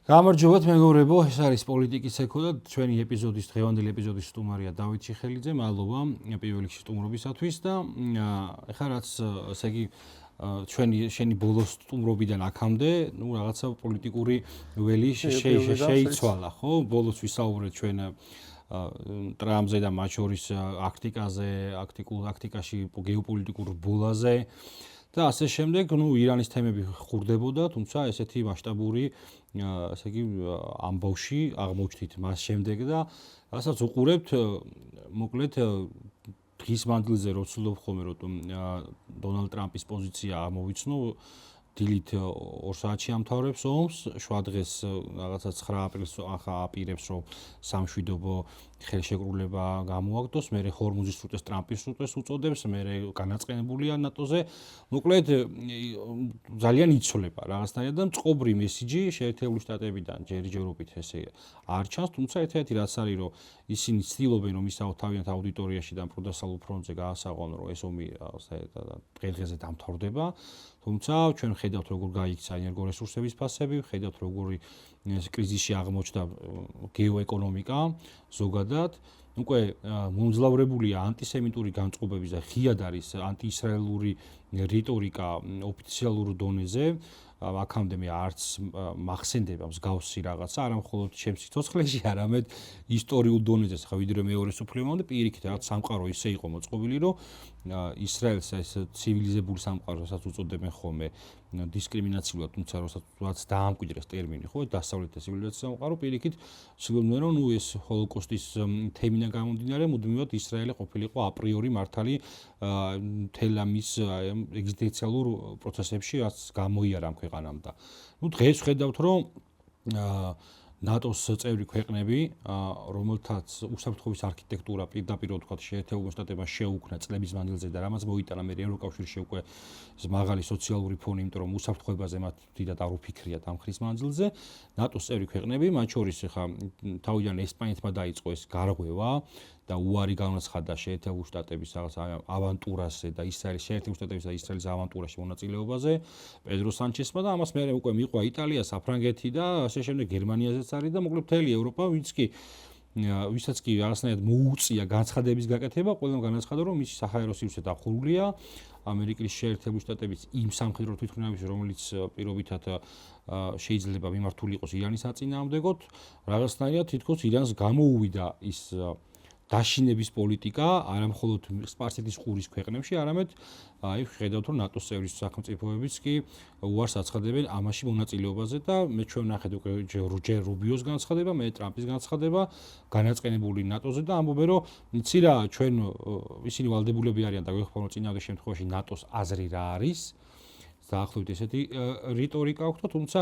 გამარჯობათ მეგობრებო, ეს არის პოლიტიკის ეკო და ჩვენი დღევანდელი ეპიზოდის სტუმარია დავით ჩიხელიძე. მადლობა პირველ რიგში სტუმრობისათვის და ეხლა რაც ესე იგი შენი ბოლოს სტუმრობიდან აქამდე, რაღაცა პოლიტიკური ველი შეიცვალა, ხო? ბოლოს ვისაუბრეთ ჩვენ ტრამპზე და მათ შორის აქტიკაში გეოპოლიტიკურ ბოლაზე. და ასე შემდეგ, ირანის თემები ხურდებოდა, თუმცა ესეთი მასშტაბური, ასე იგი, ამბავში აღმოჩნდით მას შემდეგ და რასაც უყურებთ, მოკლედ დღის მანძილზე რო ვცდილობ ხოლმე რომ დონალდ ტრამპის პოზიცია ამოვიცნო, დილით 2 საათში ამთავრებს ომს, შუადღეს რაღაცა 9 აპრილს აპირებს რომ სამშვიდობო ხელშეკრულება გამოაგდოს, მერე ჰორმუზის სრუტეს ტრამპის სრუტეს უწოდებს, მერე განაწყენებულია ნატოზე. მოკლედ ძალიან იცოლება რაღაცნაირად და მწყობრი მესიჯი შეერთებული შტატებიდან ჯერჯერობით ესე არ ჩანს, თუმცა ერთ-ერთი რაც არის რომ ისინი ცდილობენ რომ ისაუბრონ თავიანთ აუდიტორიაში და პროდასალურ ფრონტზე გაასაყვანონ რომ ეს ომი დღე-დღეზე დამთავრდება. თუმცა ჩვენ ხედავთ როგორ გაიქცა ენერგორესურსების ფასები, ხედავთ როგორი კრიზისში აღმოჩნდა გეოეკონომიკა ზოგადად. უკვე მომძლავრებულია ანტისემიტური განწყობების და ღიად არის ანტიისრაელური რიტორიკა ოფიციალურ დონეზე. აქამდე მე არც მახსენდება მსგავსი რაღაცა, არა მხოლოდ ჩემს სიცოცხლეში, არამედ ისტორიულ დონეზე, ხა ვიდრე მეორე სოფლიო ომამდე პირიქით რაღაც სამყარო ისე იყო მოწყობილი, რომ ისრაელს ეს ცივილიზებული სამყარო, რასაც უწოდებენ ხოლმე დისკრიმინაციულად, თუმცა როდესაც დაამკვიდრეს ტერმინი, ხო, დასავლეთის ცივილიზაციის სამყარო, პირიქით ცდილობდნენ, რომ ეს ჰოლოკოსტის თემიდან გამომდინარე, მუდმივად ისრაელი ყოფილიყო აპრიორი მართალი მთელ ამის ეგზისტენციალურ პროცესებში, რაც გამოიარა ამ ქვეყანამ და დღეს ხედავთ, რომ ნატოს წევრი ქვეყნები, რომელთაც უსაფრთხოების არქიტექტურა პირდაპირ ვთქვათ შეერთებულ შტატებმა შეუქმნა წლების მანძილზე და რამაც მოიტანა მე ევროკავშირში უკვე მაღალი სოციალური ფონი, იმიტომ რომ უსაფრთხოებაზე მათ დიდად არ უფიქრიათ ამ ხრის მანძილზე. ნატოს წევრი ქვეყნები, მათ შორის ხა თავიდან ესპანეთმა დაიწყო ეს გარღვევა და უარი განაცხადა შეერთებულ შტატების რაღაც ავანტურაზე და ისრაელის შეერთებულ შტატების და ისრაელის ავანტურაში მონაწილეობაზე პედრო სანჩესმა და ამას მერე უკვე მიყვა იტალია, საფრანგეთი და ასე შემდეგ გერმანიაზეც არის და მოკლედ მთელი ევროპა, ვისაც კი რაღაცნაირად მოუწია განცხადების გაკეთება, ყველამ განაცხადა, რომ მისი საჰაერო სივრცე დახურულია ამერიკის შეერთებულ შტატების იმ სამხედრო თვითმფრინავებში, რომელიც პირობითად შეიძლება მიმართული იყოს ირანის საწინააღმდეგოდ, რაღაცნაირად თითქოს ირანს გამოუვიდა ის დაშინების პოლიტიკა არა მხოლოდ სპარსეთის ყურის ქვეყნებში, არამედ ხედავთ რომ ნატოს წევრი სახელმწიფოებიც კი უარს აცხადებენ ამაში მონაწილეობაზე და მე ჩვენ ნახეთ უკვე ჯერ რუბიოს განცხადება, მე ტრამპის განცხადება განაწყენებული ნატოზე და ამბობენ რომ იცი რა ჩვენ ისინი ვალდებულები არიან და გვეხმაროთ წინააღმდეგ შემთხვევაში ნატოს აზრი რა არის. დაახლოებით ესეთი რიტორიკა აქვს, თუმცა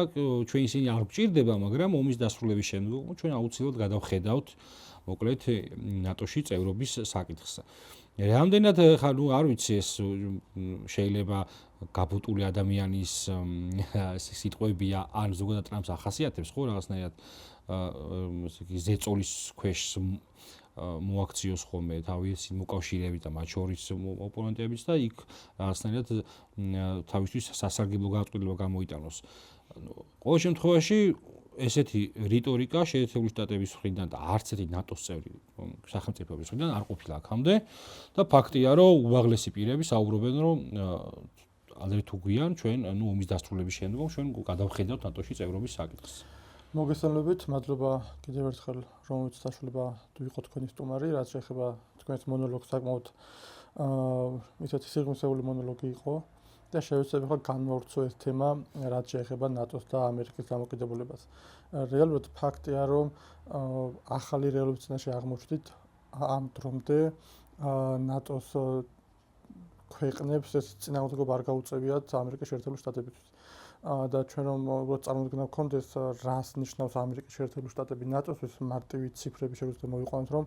ჩვენ ისინი არ გვჭირდება, მაგრამ ომის დასრულების შემდგომ ჩვენ აუცილებლად გადავხედავთ მოკლედ ნატოში წევრობის საკითხს. რამდენად ხა არ ვიცი ეს შეიძლება გაბუტული ადამიანის სიტყვებია ან ზოგადად ტრამპს ახასიათებს ხო რაღაცნაირად ზეწოლის ქვეშ მოაქციოს ხოლმე თავისი მოკავშირეებით და მათ შორის ოპონენტებიც და იქ რაღაცნაირად თავისთვის სასარგებლო გადაწყვეტილება გამოიტანოს. ყოველ შემთხვევაში ესეთი რიტორიკა შეერთებული შტატების მხრიდან და არც ერთი ნატოს წევრი სახელმწიფოების მხრიდან არ ყოფილა აქამდე და ფაქტია რომ უმაღლესი პირები საუბრობენ რომ ადრე თუ გვიან ჩვენ ომის დასრულების შემდგომ ჩვენ გადავხედავთ ნატოში წევრობის საკითხს. მოგესალმებით, მადლობა კიდევ ერთხელ რომ საშუალება ვიყო თქვენი სტუმარი, რაც შეეხება თქვენს მონოლოგს საკმაოდ ისეთი სიღრმისეული მონოლოგი იყო და შევეცდები ხა განმოვარცო ეს თემა, რაც შეეხება ნატოს და ამერიკის დამოკიდებულებას. რეალურად ფაქტია, რომ ახალი რეალობის წინაშე აღმოჩნდით ამ დრომდე ნატოს ქვეყნებს ეს წინააღმდეგობა არ გაუწევიათ ამერიკის შეერთებული შტატებისთვის. და ჩვენ რომ წარმოგიდგენა გქონდეს რას ნიშნავს ამერიკის შეერთებული შტატები ნატოსთვის, მარტივი ციფრები შეგვიძლია მოვიყვანოთ, რომ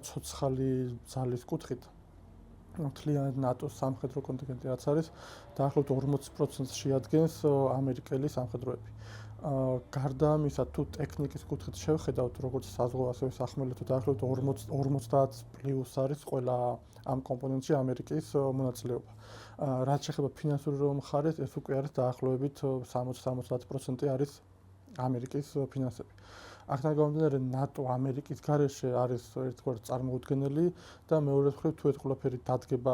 ცოცხალი ძალის კუთხით მთლიანად ნატოს სამხედრო კონტინგენტი რაც არის, დაახლოებით 40%-ს შეადგენს ამერიკელი სამხედროები. გარდა ამისა, თუ ტექნიკის კუთხით შევხედავთ, როგორც საზღვაო ასევე სახმელეთო, დაახლოებით 50 პლუს არის ყველა ამ კომპონენტში ამერიკის მონაწილეობა. რაც შეეხება ფინანსური მხარეს, ეს უკვე არის დაახლოებით 60-70% არის ამერიკის ფინანსები. აქედან გამომდინარე ნატო ამერიკის გარეშე არის ერთგვარი წარმოუდგენელი და მეორე მხრივ თუ ეს ყველაფერი დადგება,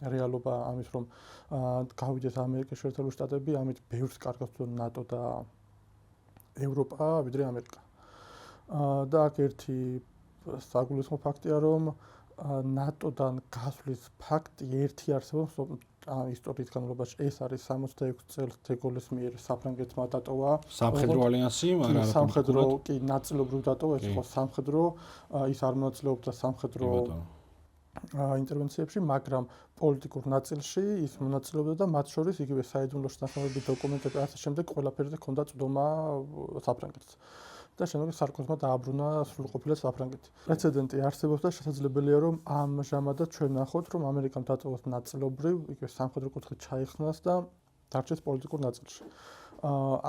რეალობა ამის რომ გავიდეს ამერიკის შეერთებული შტატები, ამით ბევრს კარგავს თვითონ ნატო და ევროპა ვიდრე ამერიკა. და აქ ერთი საგულისხმო ფაქტია, რომ ნატოდან გასვლის ფაქტი ერთი არსებობს ისტორიის განმავლობაში. ეს არის 66 წელს დეგოლის მიერ საფრანგეთმა დატოვა სამხედრო ალიანსი, მაგრამ სამხედრო კი ნაწილობრივ დატოვა, ეს იყო სამხედრო, ის არ მონაწილეობდა სამხედრო ინტერვენციებში, მაგრამ პოლიტიკურ ნაწილში ის მონაწილეობდა და მათ შორის იგივე საიდუმლოში თანხმობრივი დოკუმენტები ასე შემდეგ ყველაფერზე ჰქონდა წვდომა საფრანგეთს. და შემდეგ სარკოზმა დააბრუნა სრულყოფილად საფრანგეთი. პრეცედენტი არსებობს და შესაძლებელია რომ ამჟამადაც ჩვენ ნახოთ რომ ამერიკამ დატოვოს ნაწილობრივ იგივე სამხედრო კუთხით ჩაიხსნას და დარჩეს პოლიტიკურ ნაწილში.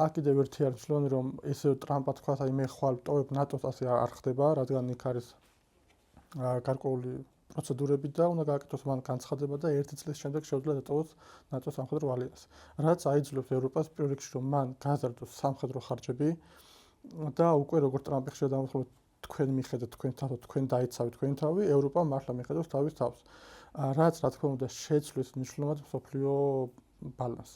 აქ კიდევ ერთი არის მნიშვნელოვანი რომ ესე ტრამპა თქვა, აი მე ხვალ ვტოვებ ნატოს ასე არ ხდება, რადგან იქ არის გარკვეული პროცედურები და უნდა გააკეთოს მან განცხადება და 1 წლის შემდეგ შეუძლია დატოვოს ნატოს სამხედრო ალიანსი. რაც აიძულებს ევროპას პირველ რიგში რომ მან გაზარდოს სამხედრო ხარჯები და უკვე როგორც ტრამპი ხშირად ამბობს, თქვენ მიხედეთ თქვენ თავს, თქვენ დაიცავთ თქვენი თავი, ევროპა მართლა მიხედავს თავის თავს. რაც რა თქმა უნდა შეცვლის მნიშვნელოვნად მსოფლიო ბალანსს.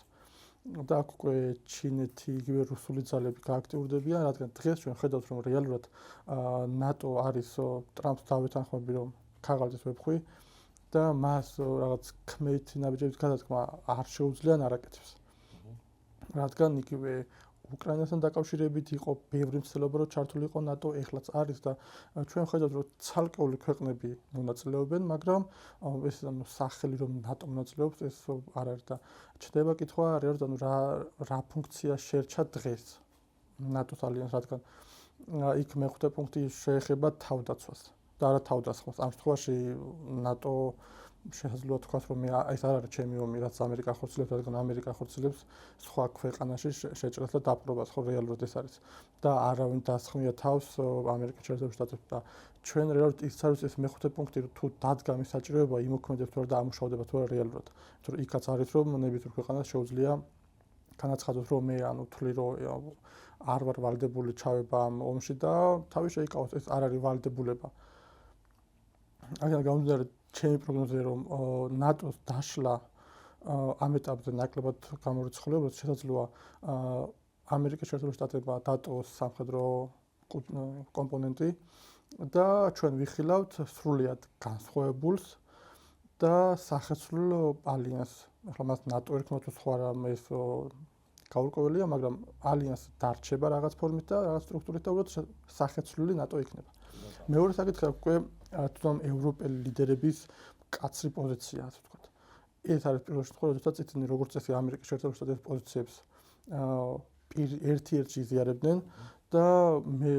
და აქ უკვე ჩინეთი, იგივე რუსული ძალები გააქტიურდებიან, რადგან დღეს ჩვენ ხედავთ რომ რეალურად ნატო არის ტრამპს დავითანხმები რომ ქაღალდის ვებხვი და მას რაღაც ქმეითი ნაბიჯების გადადგმა არ შეუძლია არაკეთებს. რადგან იგივე უკრაინასთან დაკავშირებით იყო ბევრი მცდელობა რომ ჩართულიყო ნატო, ეხლაც არის და ჩვენ ხედავთ რომ ცალკეული ქვეყნები მონაწილეობენ, მაგრამ ეს სახელი რომ ნატო მონაწილეობს ეს არ არის და ჩდება კითხვა რეალურად რა ფუნქცია შეერჩა დღეს ნატოს ალიანსს, რადგან იქ მეხუთე პუნქტი შეეხება თავდაცვას და არა თავდასხმას. ამ შემთხვევაში ნატო შესაძლოა თქვას რომ ეს არ არის ჩემი ომი, რაც ამერიკა ხორციელებს, რადგან ამერიკა ხორციელებს სხვა ქვეყანაში შეჭრას და დაპყრობას, ხო რეალურად ეს არის. და არავინ დასხმია თავს ამერიკის შეერთებულ შტატებში და ჩვენ რეალურად ის არის ეს მეხუთე პუნქტი თუ დადგა მის საჭიროება იმოქმედებს თუ არა და ამუშავდება თუ არა რეალურად. თუმცა იქაც არის რომ ნებისმიერ ქვეყანას შეუძლია განაცხადოს რომ მე თვლი რომ არ ვარ ვალდებული ჩავება ამ ომში და თავი შეიკავოს, ეს არ არის ვალდებულება. აქედან გამომდინარე ჩემი პროგნოზია რომ ნატოს დაშლა ამ ეტაპზე ნაკლებად გამორიცხულებს შესაძლოა ამერიკის შეერთებული შტატებმა დატოვოს სამხედრო კომპონენტი და ჩვენ ვიხილავთ სრულიად განსხვავებულს და სახეცვლილ ალიანსს. ახლა მას ნატო ერქმევთ თუ სხვა რამ ეს გაურკვეველია, მაგრამ ალიანსი დარჩება რაღაც ფორმით და რაღაც სტრუქტურით და უბრალოდ სახეცვლილი ნატო იქნება. მეორე საკითხი უკვე თვითონ ევროპელი ლიდერების კაცრი პოზიცია, ასე ვთქვათ. ეს არის პირველ შემთხვევაში, როდესაც ისინი როგორც წესი ამერიკის შეერთებული შტატების პოზიციებს ერთ-ერთში იზიარებდნენ და მე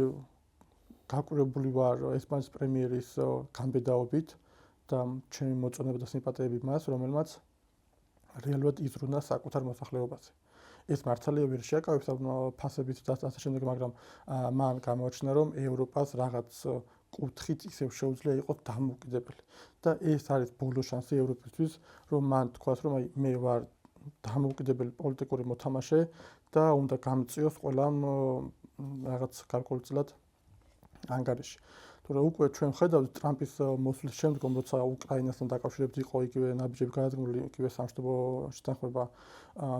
გაკვირვებული ვარ ესპანეთის პრემიერის გამბედაობით და ჩემი მოწონება და სიმპათიები მას, რომელმაც რეალურად იზრუნდა საკუთარ მოსახლეობაზე. ეს მართალია ვერ შეაკავებს ფასებით და ასე შემდეგ, მაგრამ მან გამოაჩინა რომ ევროპას რაღაც კუთხით ისევ შეუძლია იყოს დამოუკიდებელი. და ეს არის ბოლო შანსი ევროპისთვის, რომ მან თქვას რომ მე ვარ დამოუკიდებელი პოლიტიკური მოთამაშე და უნდა გამწიოს ყველამ რაღაც გარკვეულწილად ანგარიში. თუმცა უკვე ჩვენ ხედავთ ტრამპის მოსვლის შემდგომ, როცა უკრაინასთან დაკავშირებით იყო იგივე ნაბიჯები გადადგმული, იგივე სამშვიდობო შეთანხმება,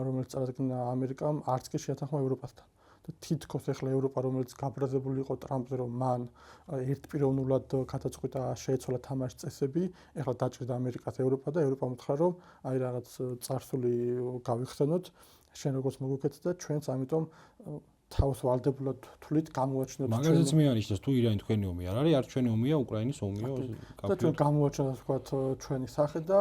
რომელიც წარადგინა ამერიკამ, არც კი შეათანხმა ევროპასთან. და თითქოს ახლა ევროპა, რომელიც გაბრაზებული იყო ტრამპზე, რომ მან ერთპიროვნულად გადაწყვიტა შეეცვალა თამაშის წესები, ახლა დაჭრიდა ამერიკას ევროპა და ევროპა უთხრა, რომ აი რაღაც წარსული გავიხსენოთ, შენ როგორც მოგვიქეთ და ჩვენც ამიტომ თავს ვალდებულად თვლით გამოაჩინოთ ჩვენ. მაგალითად მეანიშნებს თუ ირანი თქვენი ომი არ არის, არც ჩვენი ომია, უკრაინის ომია. და ჩვენ გამოაჩინოთ ვთქვათ ჩვენი სახე და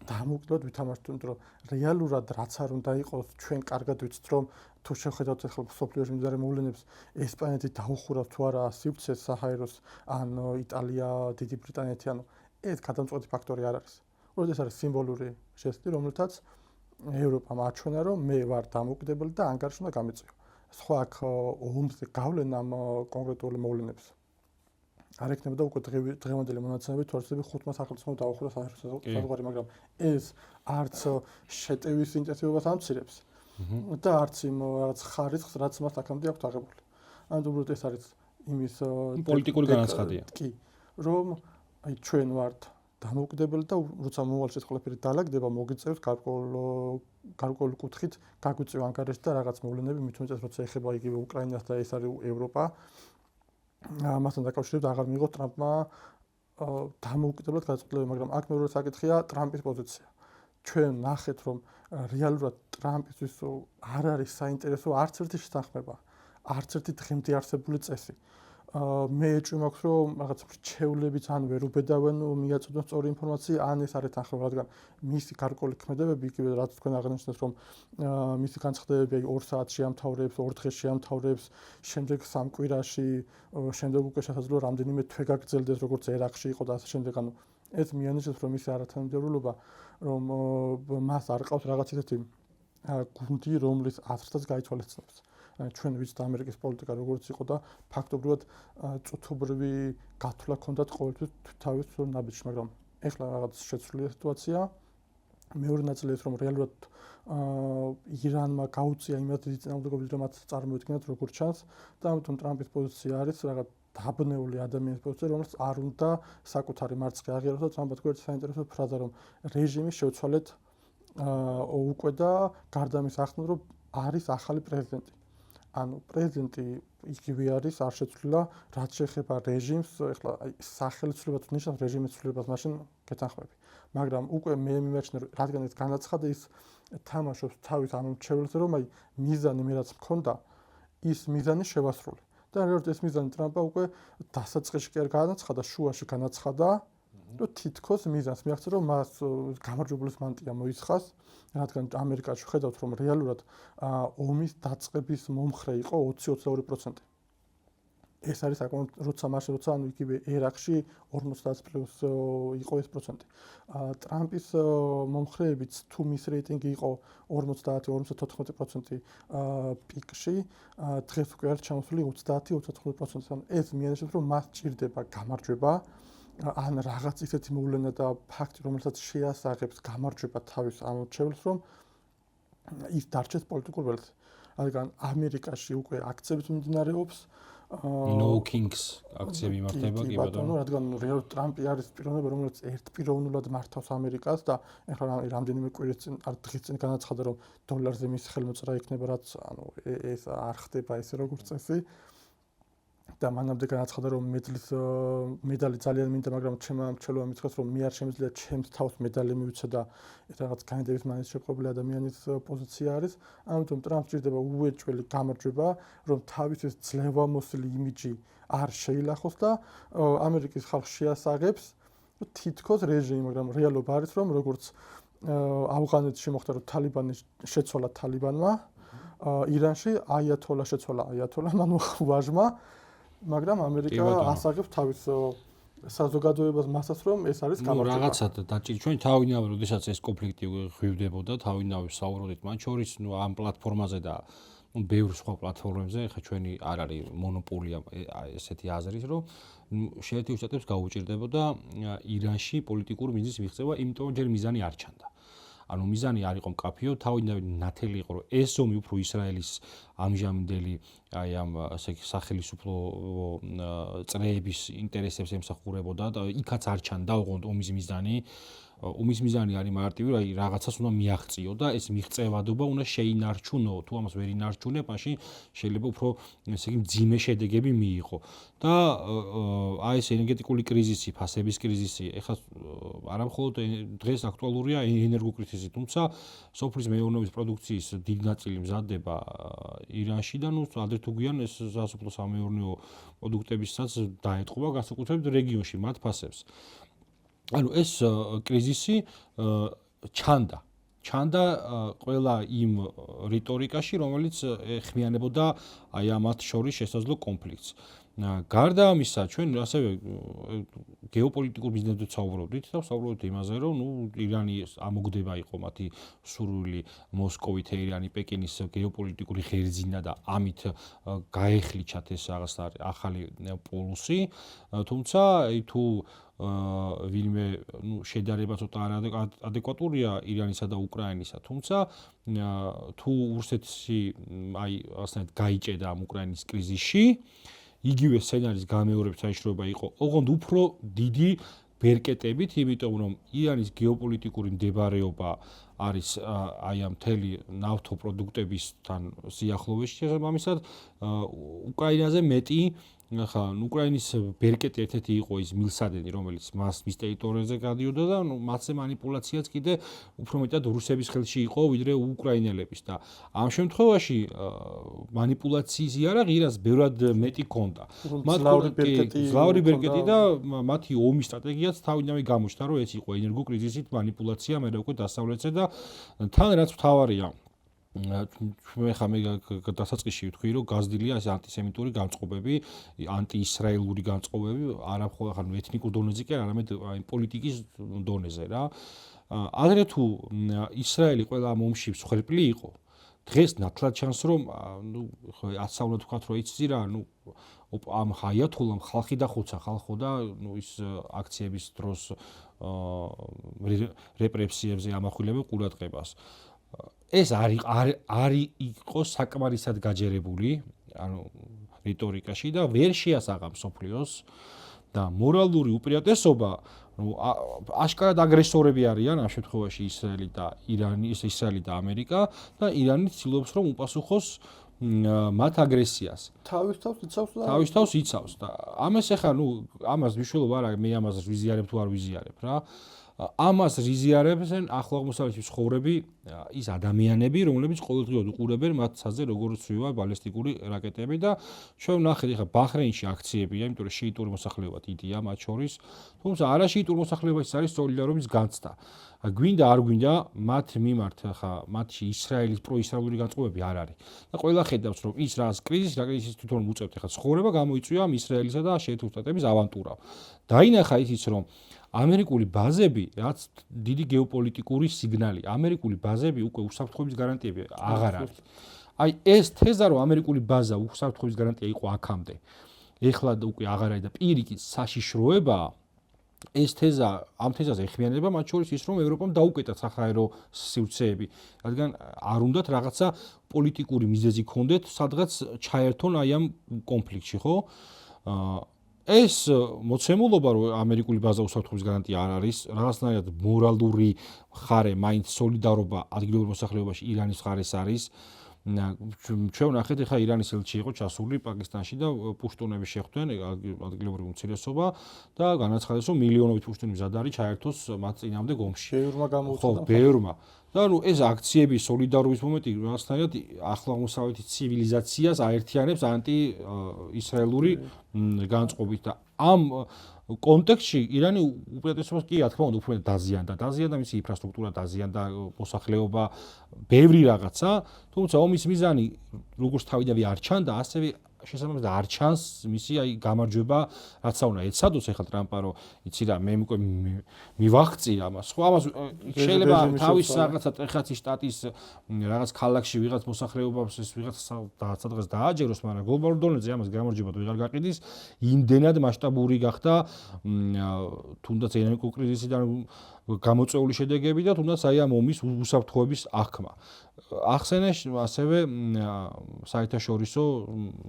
დამოუკიდებლად ვითამაშოთ, იმიტომ რომ რეალურად რაც არ უნდა იყოს, ჩვენ კარგად ვიცით რომ თუ შეხედავთ ახლა სოფლიოში მიმდინარე მოვლენებს, ესპანეთი დაუხურავს თუ არა სივრცეს საჰაეროს, ან იტალია, დიდი ბრიტანეთი, ანუ ეს გადამწყვეტი ფაქტორი არ არის. უბრალოდ ეს არის სიმბოლური ჟესტი, რომელთაც ევროპამ აჩვენა რომ მე ვარ დამოუკიდებელი და ანგარიში უნდა გამეწიო. სხვა აქ ომზე გავლენა ამ კონკრეტული მოვლენებს არ ექნება და უკვე დღევანდელი მონაცემებით თორსები 5 სახელმწიფომ დაუხურა საერთაშორისო საზღვარი, მაგრამ ეს არც შეტევის ინტენსივობას ამცირებს, და არც იმ რაღაც ხარისხს, რაც მას აქამდე აქვს აღებული. ანუ უბრალოდ ეს არის იმის პოლიტიკური განაცხადია. კი, რომ აი ჩვენ ვართ დამოუკიდებელი და როცა მოვალში ყველაფერი დაალაგდება, მოგიწევს გარკვეული კუთხით გაგვიწევ ანგარიშში და რაღაც მოვლენები მით უმეტეს როცა ეხება იგივე უკრაინას და ეს არის ევროპა. ამასთან დაკავშირებით აღარ მიიღო ტრამპმა დამოუკიდებლად გადაწყვეტილება, მაგრამ აქ მეორე საკითხია ტრამპის პოზიცია. ჩვენ ნახეთ, რომ რეალურად ტრამპისთვის არ არის საინტერესო არც ერთი შეთანხმება, არც ერთი დღემდე არსებული წესი. მე ეჭვი მაქვს, რომ რაღაც რჩევლებიც ან ვერ უბედავენ მიაწოდონ სწორი ინფორმაცია, ან ეს არ ეთანხმება, რადგან მისი გარკვეული ქმედებები, იგივე რაც თქვენ აღნიშნეთ, რომ მისი განცხადებები 2 საათს შეამთავრებს, 2 დღეს შეამთავრებს, შემდეგ 3 კვირაში, შემდეგ უკვე შესაძლოა რამდენიმე თვე გაგრძელდეს, როგორც ერაყში იყო და ასე შემდეგ. ანუ ეს მიანიშნებს, რომ მისი არათანმიმდევრულობა, რომ მას არ ყავს რაღაც ისეთი გუნდი, რომლის აზრსაც გაითვალისწინებს. ჩვენ ვიცით ამერიკის პოლიტიკა როგორც იყო და ფაქტობრივად წუთობრივი გათვლა ჰქონდათ ყოველთვის თავის ნაბიჯში, მაგრამ ეხლა რაღაც შეცვლილია სიტუაცია. მეორე ნაწილი ის, რომ რეალურად ირანმა გაუწია იმათ დიდი წინააღმდეგობებს, რომ მათ წარმოედგინათ როგორც ჩანს და ამიტომ ტრამპის პოზიცია არის რაღაც დაბნეული ადამიანის პოზიცია, რომელიც არ უნდა საკუთარი მარცხი აღიაროს და ტრამპად გვერდს საინტერესო ფრაზა, რომ რეჟიმი შევცვალეთ უკვე და გარდა ამის ახსნა, რომ არის ახალი პრეზიდენტი. ანუ პრეზიდენტი იგივე არის, არ შეცვლილა, რაც შეეხება რეჟიმს, ეხლა აი სახელმწიფოებად ნიშნავს რეჟიმის ცვლილებას, მაშინ გეთანხმები. მაგრამ უკვე მე მიმაჩნია, რადგან ეს განაცხადა ის თამაშობს თავის ამ მრჩეველზე, რომ აი მიზანი მე რაც მქონდა, ის მიზანი შევასრულე. და რეალურად ეს მიზანი ტრამპა უკვე დასაწყისში კი არ განაცხადა, შუაში განაცხადა, რომ თითქოს მიზანს მიაღწია, რომ მას გამარჯვებულის მანტია მოიცხას, რადგან ამერიკაში ხედავთ, რომ რეალურად ომის დაწყების მომხრე იყო 20-22%. ეს არის საკმაოდ როცა ანუ იგივე ერაყში 50+ იყო ეს პროცენტი. ტრამპის მომხრეებიც თუ მის რეიტინგი იყო 50-54% პიკში, დღეს უკვე არის ჩამოსული 30-34%. ანუ ეს მიანიშნებს, რომ მას ჭირდება გამარჯვება, ან რაღაც ისეთი მოვლენა და ფაქტი, რომელსაც შეასაღებს გამარჯვება თავის ამ მრჩეველს, რომ ის დარჩეს პოლიტიკურ ველზე. რადგან ამერიკაში უკვე აქციებიც მიმდინარეობს, No Kings აქციები იმართება კი ბატონო. რადგან რეალურად ტრამპი არის პიროვნება, რომელიც ერთპიროვნულად მართავს ამერიკას და ეხლა რამდენიმე კვირის წინ არ დღის წინ განაცხადა, რომ დოლარზე მის ხელმოწერა იქნება, რაც ანუ ეს არ ხდება ესე როგორც წესი. და მანამდე განაცხადა, რომ მედალი ძალიან მინდა, მაგრამ ჩემმა მრჩეველმა მითხრას, რომ მე არ შემიძლია ჩემს თავს მედალი მივიცე და ეს რაღაც განედების მაინც შეყრობილი ადამიანის პოზიცია არის. ამიტომ ტრამპს ჭირდება უეჭველი გამარჯვება, რომ თავის ეს ძლევამოსილი იმიჯი არ შეილახოს და ამერიკის ხალხს შეასაღებს თითქოს რეჟიმი, მაგრამ რეალობა არის, რომ როგორც ავღანეთში მოხდა, რომ თალიბანი შეცვალა თალიბანმა, ირანში აიათოლა შეცვალა აიათოლამ, ანუ ვაჟმა, მაგრამ ამერიკა ასაღებს თავის საზოგადოებას მასას, რომ ეს არის გამარჯვება. რაღაცა დაჭირ ჩვენ თავინავე, როდესაც ეს კონფლიქტი ღვივდებოდა, თავინავე საუბრობდით მათ შორის, ამ პლატფორმაზე და ბევრ სხვა პლატფორმებზე, ხა ჩვენი არ არის მონოპოლია ესეთი აზრის, რომ შეერთებულ შტატებს გაუჭირდებოდა ირანში პოლიტიკური მიზნის მიღწევა, იმიტომ ჯერ მიზანი არ ჩანდა. ანუ მიზანი არ იყო მკაფიო, თავინავე ნათელი იყო, რომ ეს ზომი უფრო ისრაელის ამჟამინდელი აი ამ სახელმწიფო წრეების ინტერესებს ემსახურებოდა და იქაც არ ჩანდა ოღონდ ომის მიზანი. ომის მიზანი არის მარტივი, აი რაღაცას უნდა მიაღწიო და ეს მიღწევადობა უნდა შეინარჩუნო. თუ ამას ვერ ინარჩუნებ, მაშინ შეიძლება უფრო ესე იგი მძიმე შედეგები მიიღო. და აი ეს ენერგეტიკული კრიზისი, ფასების კრიზისი, ეხლა არა მხოლოდ დღეს აქტუალურია ენერგოკრიზისი, თუმცა სოფლის მეურნეობის პროდუქციის დიდი ნაწილი მზადდება ირანში და ნუ ადრე თუ გვიან ეს სასოფლო-სამეურნეო პროდუქტებისაც დაეტყობა განსაკუთრებით რეგიონში მათ ფასებს. ანუ ეს კრიზისი ჩანდა ყველა იმ რიტორიკაში, რომელიც ეხმიანებოდა აი ამათ შორის შესაძლო კონფლიქტს. გარდა ამისა, ჩვენ ასევე გეოპოლიტიკურ ბიზნესზე ვსაუბრობდით და ვსაუბრობთ იმაზე, რომ ირანი ამოგდება იყო მათი სურვილი მოსკოვი, თეირანი, პეკინის გეოპოლიტიკური ღერძინა და ამით გაეხლიჩათ ეს რაღაც ახალი პოლუსი, თუმცა თუ ვინმე შედარება ცოტა არადეკვატურია ირანისა და უკრაინისა, თუმცა თუ რუსეთი რაღაცნაირად გაიჭედა ამ უკრაინის კრიზისში, იგივე სცენარის გამეორების საშიშროება იყო ოღონდ უფრო დიდი ბერკეტებით, იმიტომ რომ ირანის გეოპოლიტიკური მდებარეობა არის აი ამ მთელი ნავთობპროდუქტებისთან სიახლოვეში, შესაბამისად უკრაინაზე მეტი ხა უკრაინის ბერკეტი ერთ-ერთი იყო ის მილსადენი, რომელიც მის ტერიტორიაზე გადიოდა და მათზე მანიპულაციაც კიდე უფრო მეტად რუსების ხელში იყო, ვიდრე უკრაინელების და ამ შემთხვევაში მანიპულაციის იარაღი իրას ბევრად მეტი ჰქონდა. მძლავრი ბერკეტი და მათი ომის სტრატეგიაც თავიდანვე გამოჩნდა, რომ ეს იყო ენერგოკრიზისით მანიპულაცია, მე უკვე დასავლეთზე და თან რაც მთავარია მე დასაწყისში ვთქვი, რომ გაზრდილია ეს ანტისემიტური განწყობები, ანტიისრაელური განწყობები, არა მხოლოდ ხან ეთნიკურ დონეზე კი, არამედ პოლიტიკის დონეზე რა. ადრე თუ ისრაელი ყველა ამ ომში მსხვერპლი იყო, დღეს ნათლად ჩანს, რომ ასწავლოთ ვთქვათ, რომ იცი რა, ამ აიათოლამ ხალხი დახოცა ხალხო და ის აქციების დროს რეპრესიებზე ამახვილებენ ყურადღებას. ეს არ იყო საკმარისად გაჯერებული, ანუ რიტორიკაში და ვერ შეასაღა მსოფლიოს და მორალური უპირატესობა, აშკარად აგრესორები არიან ამ შემთხვევაში ისრაელი და ირანი, ისრაელი და ამერიკა და ირანი ცდილობს რომ უპასუხოს მათ აგრესიას. თავის თავს იცავს და ამას ახლა ამას მნიშვნელობა არ აქვს, მე ამას ვიზიარებ თუ არ ვიზიარებ რა. ამას რიზიარებენ ახლო აღმოსავლეთის ცხოვრები ის ადამიანები, რომლებიც ყოველდღიურად უყურებენ მათზე როგორ ცვივა ბალისტიკური რაკეტები და ჩვენ ვნახეთ ახლა ბაჰრეინში აქციებია, იმიტომ რომ შიიტური მოსახლეობა დიდია მათ შორის, თუმცა არაშიიტური მოსახლეობის არის სოლიდარობის განცდა. გვინდა არ გვინდა მათ მიმართ ახლა მათში ისრაელის პროისრაელური განწყობები არ არის. და ყველა ხედავს რომ ის რაღაც კრიზისის თვითონ უწევთ ახლა ცხოვრება გამოიწვია ისრაელისა და შეერთებული შტატების ავანტურა. დაინახა ისიც რომ ამერიკული ბაზები, რაც დიდი გეოპოლიტიკური სიგნალი, ამერიკული ბაზები უკვე უსაფრთხოების გარანტიები აღარ არის. აი ეს თეზა რომ ამერიკული ბაზა უსაფრთხოების გარანტია იყო აქამდე, ეხლა უკვე აღარ არის და პირიქით საშიშროებაა, ეს თეზა, ამ თეზაზე ეხმიანება მათ შორის ის რომ ევროპამ დაუკეტა საჰაერო სივრცეები, რადგან არ უნდათ რაღაცა პოლიტიკური მიზეზი ჰქონდეთ, სადღაც ჩაერთონ აი ამ კონფლიქტში, ხო? ეს მოცემულობა რომ ამერიკული ბაზა უსაფრთხოების გარანტია არ არის, რაღაცნაირად მორალური მხარე, მაინც სოლიდარობა ადგილობრივ მოსახლეობაში ირანის მხარეს არის. ჩვენ ვნახეთ, ახლა ირანის ელჩი იყო ჩასული პაკისტანში და პუშტუნები შეხვდნენ ადგილობრივ უმცირესობა და განაცხადეს, რომ მილიონობით პუშტუნი მზად არის ჩაერთოს მათ წინამდე ომში. ბევრმა გამოუცხადა. ბევრმა. და ეს აქციები სოლიდარობის მომენტი რაღაცნაირად ახლო აღმოსავლეთის ცივილიზაციას აერთიანებს ანტი-ისრაელური განწყობით და ამ კონტექსტში ირანი უპირატესობას კი რა თქმა უნდა უფრო დაზიანდა მისი ინფრასტრუქტურა, დაზიანდა მოსახლეობა, ბევრი რაღაცა, თუმცა ომის მიზანი როგორც თავიდანვე არ ჩანდა, ასევე შესაბამისად არ ჩანს მისი აი გამარჯვება, რაც უნდა ეცადოს ახლა ტრამპა რომ იცი რა მე უკვე მივაღწი ამას. ხო ამას შეიძლება თავის რაღაცა ტეხასის შტატის რაღაც ქალაქში ვიღაც მოსახლეობას ეს ვიღაც სადღაც დააჯეროს, მაგრამ გლობალურ დონეზე ამას გამარჯვება ვეღარ გაყიდის, იმდენად მასშტაბური გახდა თუნდაც ენერგო კრიზისიდან გამოწვეული შედეგები და თუნდაც აი ამ ომის უსაფრთხოების აღქმა. ახსენე ასევე საერთაშორისო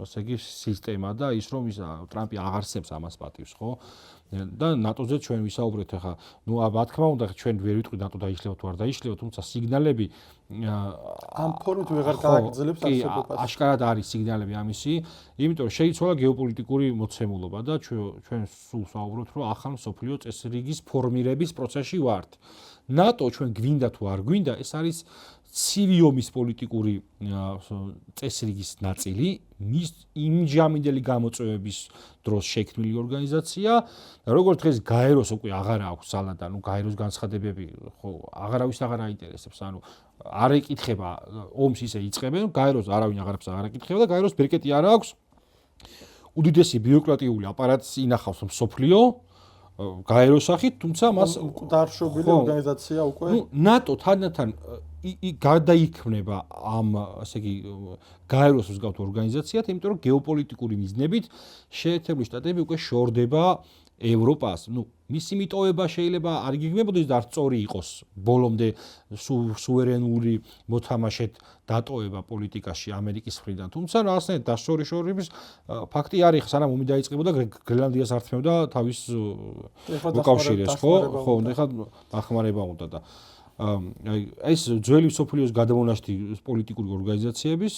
ასე იგი სისტემა და ის რომ ტრამპი აღარსებს ამას პატივს, ხო? და ნატოზე ჩვენ ვისაუბრეთ ახლა, რა თქმა უნდა ჩვენ ვერ ვიტყვი ნატო დაიშლება თუ არ დაიშლება, თუმცა სიგნალები ამ ფორმით ვეღარ გააგრძელებს არსებობას. აშკარად არის სიგნალები ამისი, იმიტომ რომ შეიცვალა გეოპოლიტიკური მოცემულობა და ჩვენ სულ ვსაუბრობთ, რომ ახალ მსოფლიო წესრიგის ფორმირების პროცესში ვართ. ნატო ჩვენ გვინდა თუ არ გვინდა, ეს არის ცივი ომის პოლიტიკური წესრიგის ნაწილი, მის იმჟამინდელი გამოწვევების დროს შექმნილი ორგანიზაცია და როგორც დღეს გაეროს უკვე აღარ აქვს ძალა და გაეროს განცხადებები ხო აღარავის აღარ აინტერესებს, ანუ არ ეკითხება ომს ისე იწყებენ, გაეროს არავინ აღარაფერს აღარ ეკითხება და გაეროს ბერკეტი არ აქვს უდიდესი ბიუროკრატიული აპარატს ინახავს მსოფლიო გაეროსახით, თუმცა მას დაარშობილი ორგანიზაცია უკვე. ნატო თანდათან გადაიქმნება ამ, ასე იგი, გაეროს მსგავს ორგანიზაციად, იმიტომ რომ გეოპოლიტიკური მიზნებით შეერთებული შტატები უკვე შორდება ევროპას. მისი მიტოვება შეიძლება არ გიგმებოდეს და არ სწორი იყოს ბოლომდე სუვერენული მოთამაშედ დატოვება პოლიტიკაში ამერიკის მხრიდან. თუმცა რაღაცნაირად დასწორების ფაქტი არის, სანამ ომი დაიწყებოდა გრენლანდიას ართმევდა თავის მოკავშირეს, ხო? ეხლა დახმარება უნდა და ეს ძველი მსოფლიოს გადამონაშთი პოლიტიკური ორგანიზაციების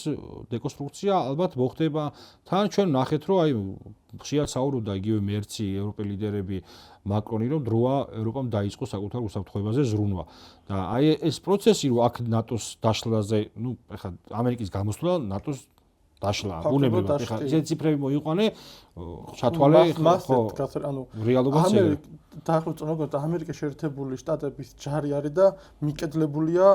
დეკონსტრუქცია ალბათ მოხდება თან ჩვენ ნახეთ რომ ხშირად საუბრობდა იგივე მერცი ევროპელი ლიდერები მაკრონი რომ დროა ევროპამ დაიწყო საკუთარ უსაფრთხოებაზე ზრუნვა და ეს პროცესი რომ აქ ნატოს დაშლაზე ეხლა ამერიკის გამოსვლა ნატოს დაშლა ბუნებრივად ეხლა ისეთი ციფრები მოიყვანე ჩათვალე ხო რეალობაც დაახლოებით წონოგოთ ამერიკის შეერთებული შტატების ჯარი არის და მიკედლებულია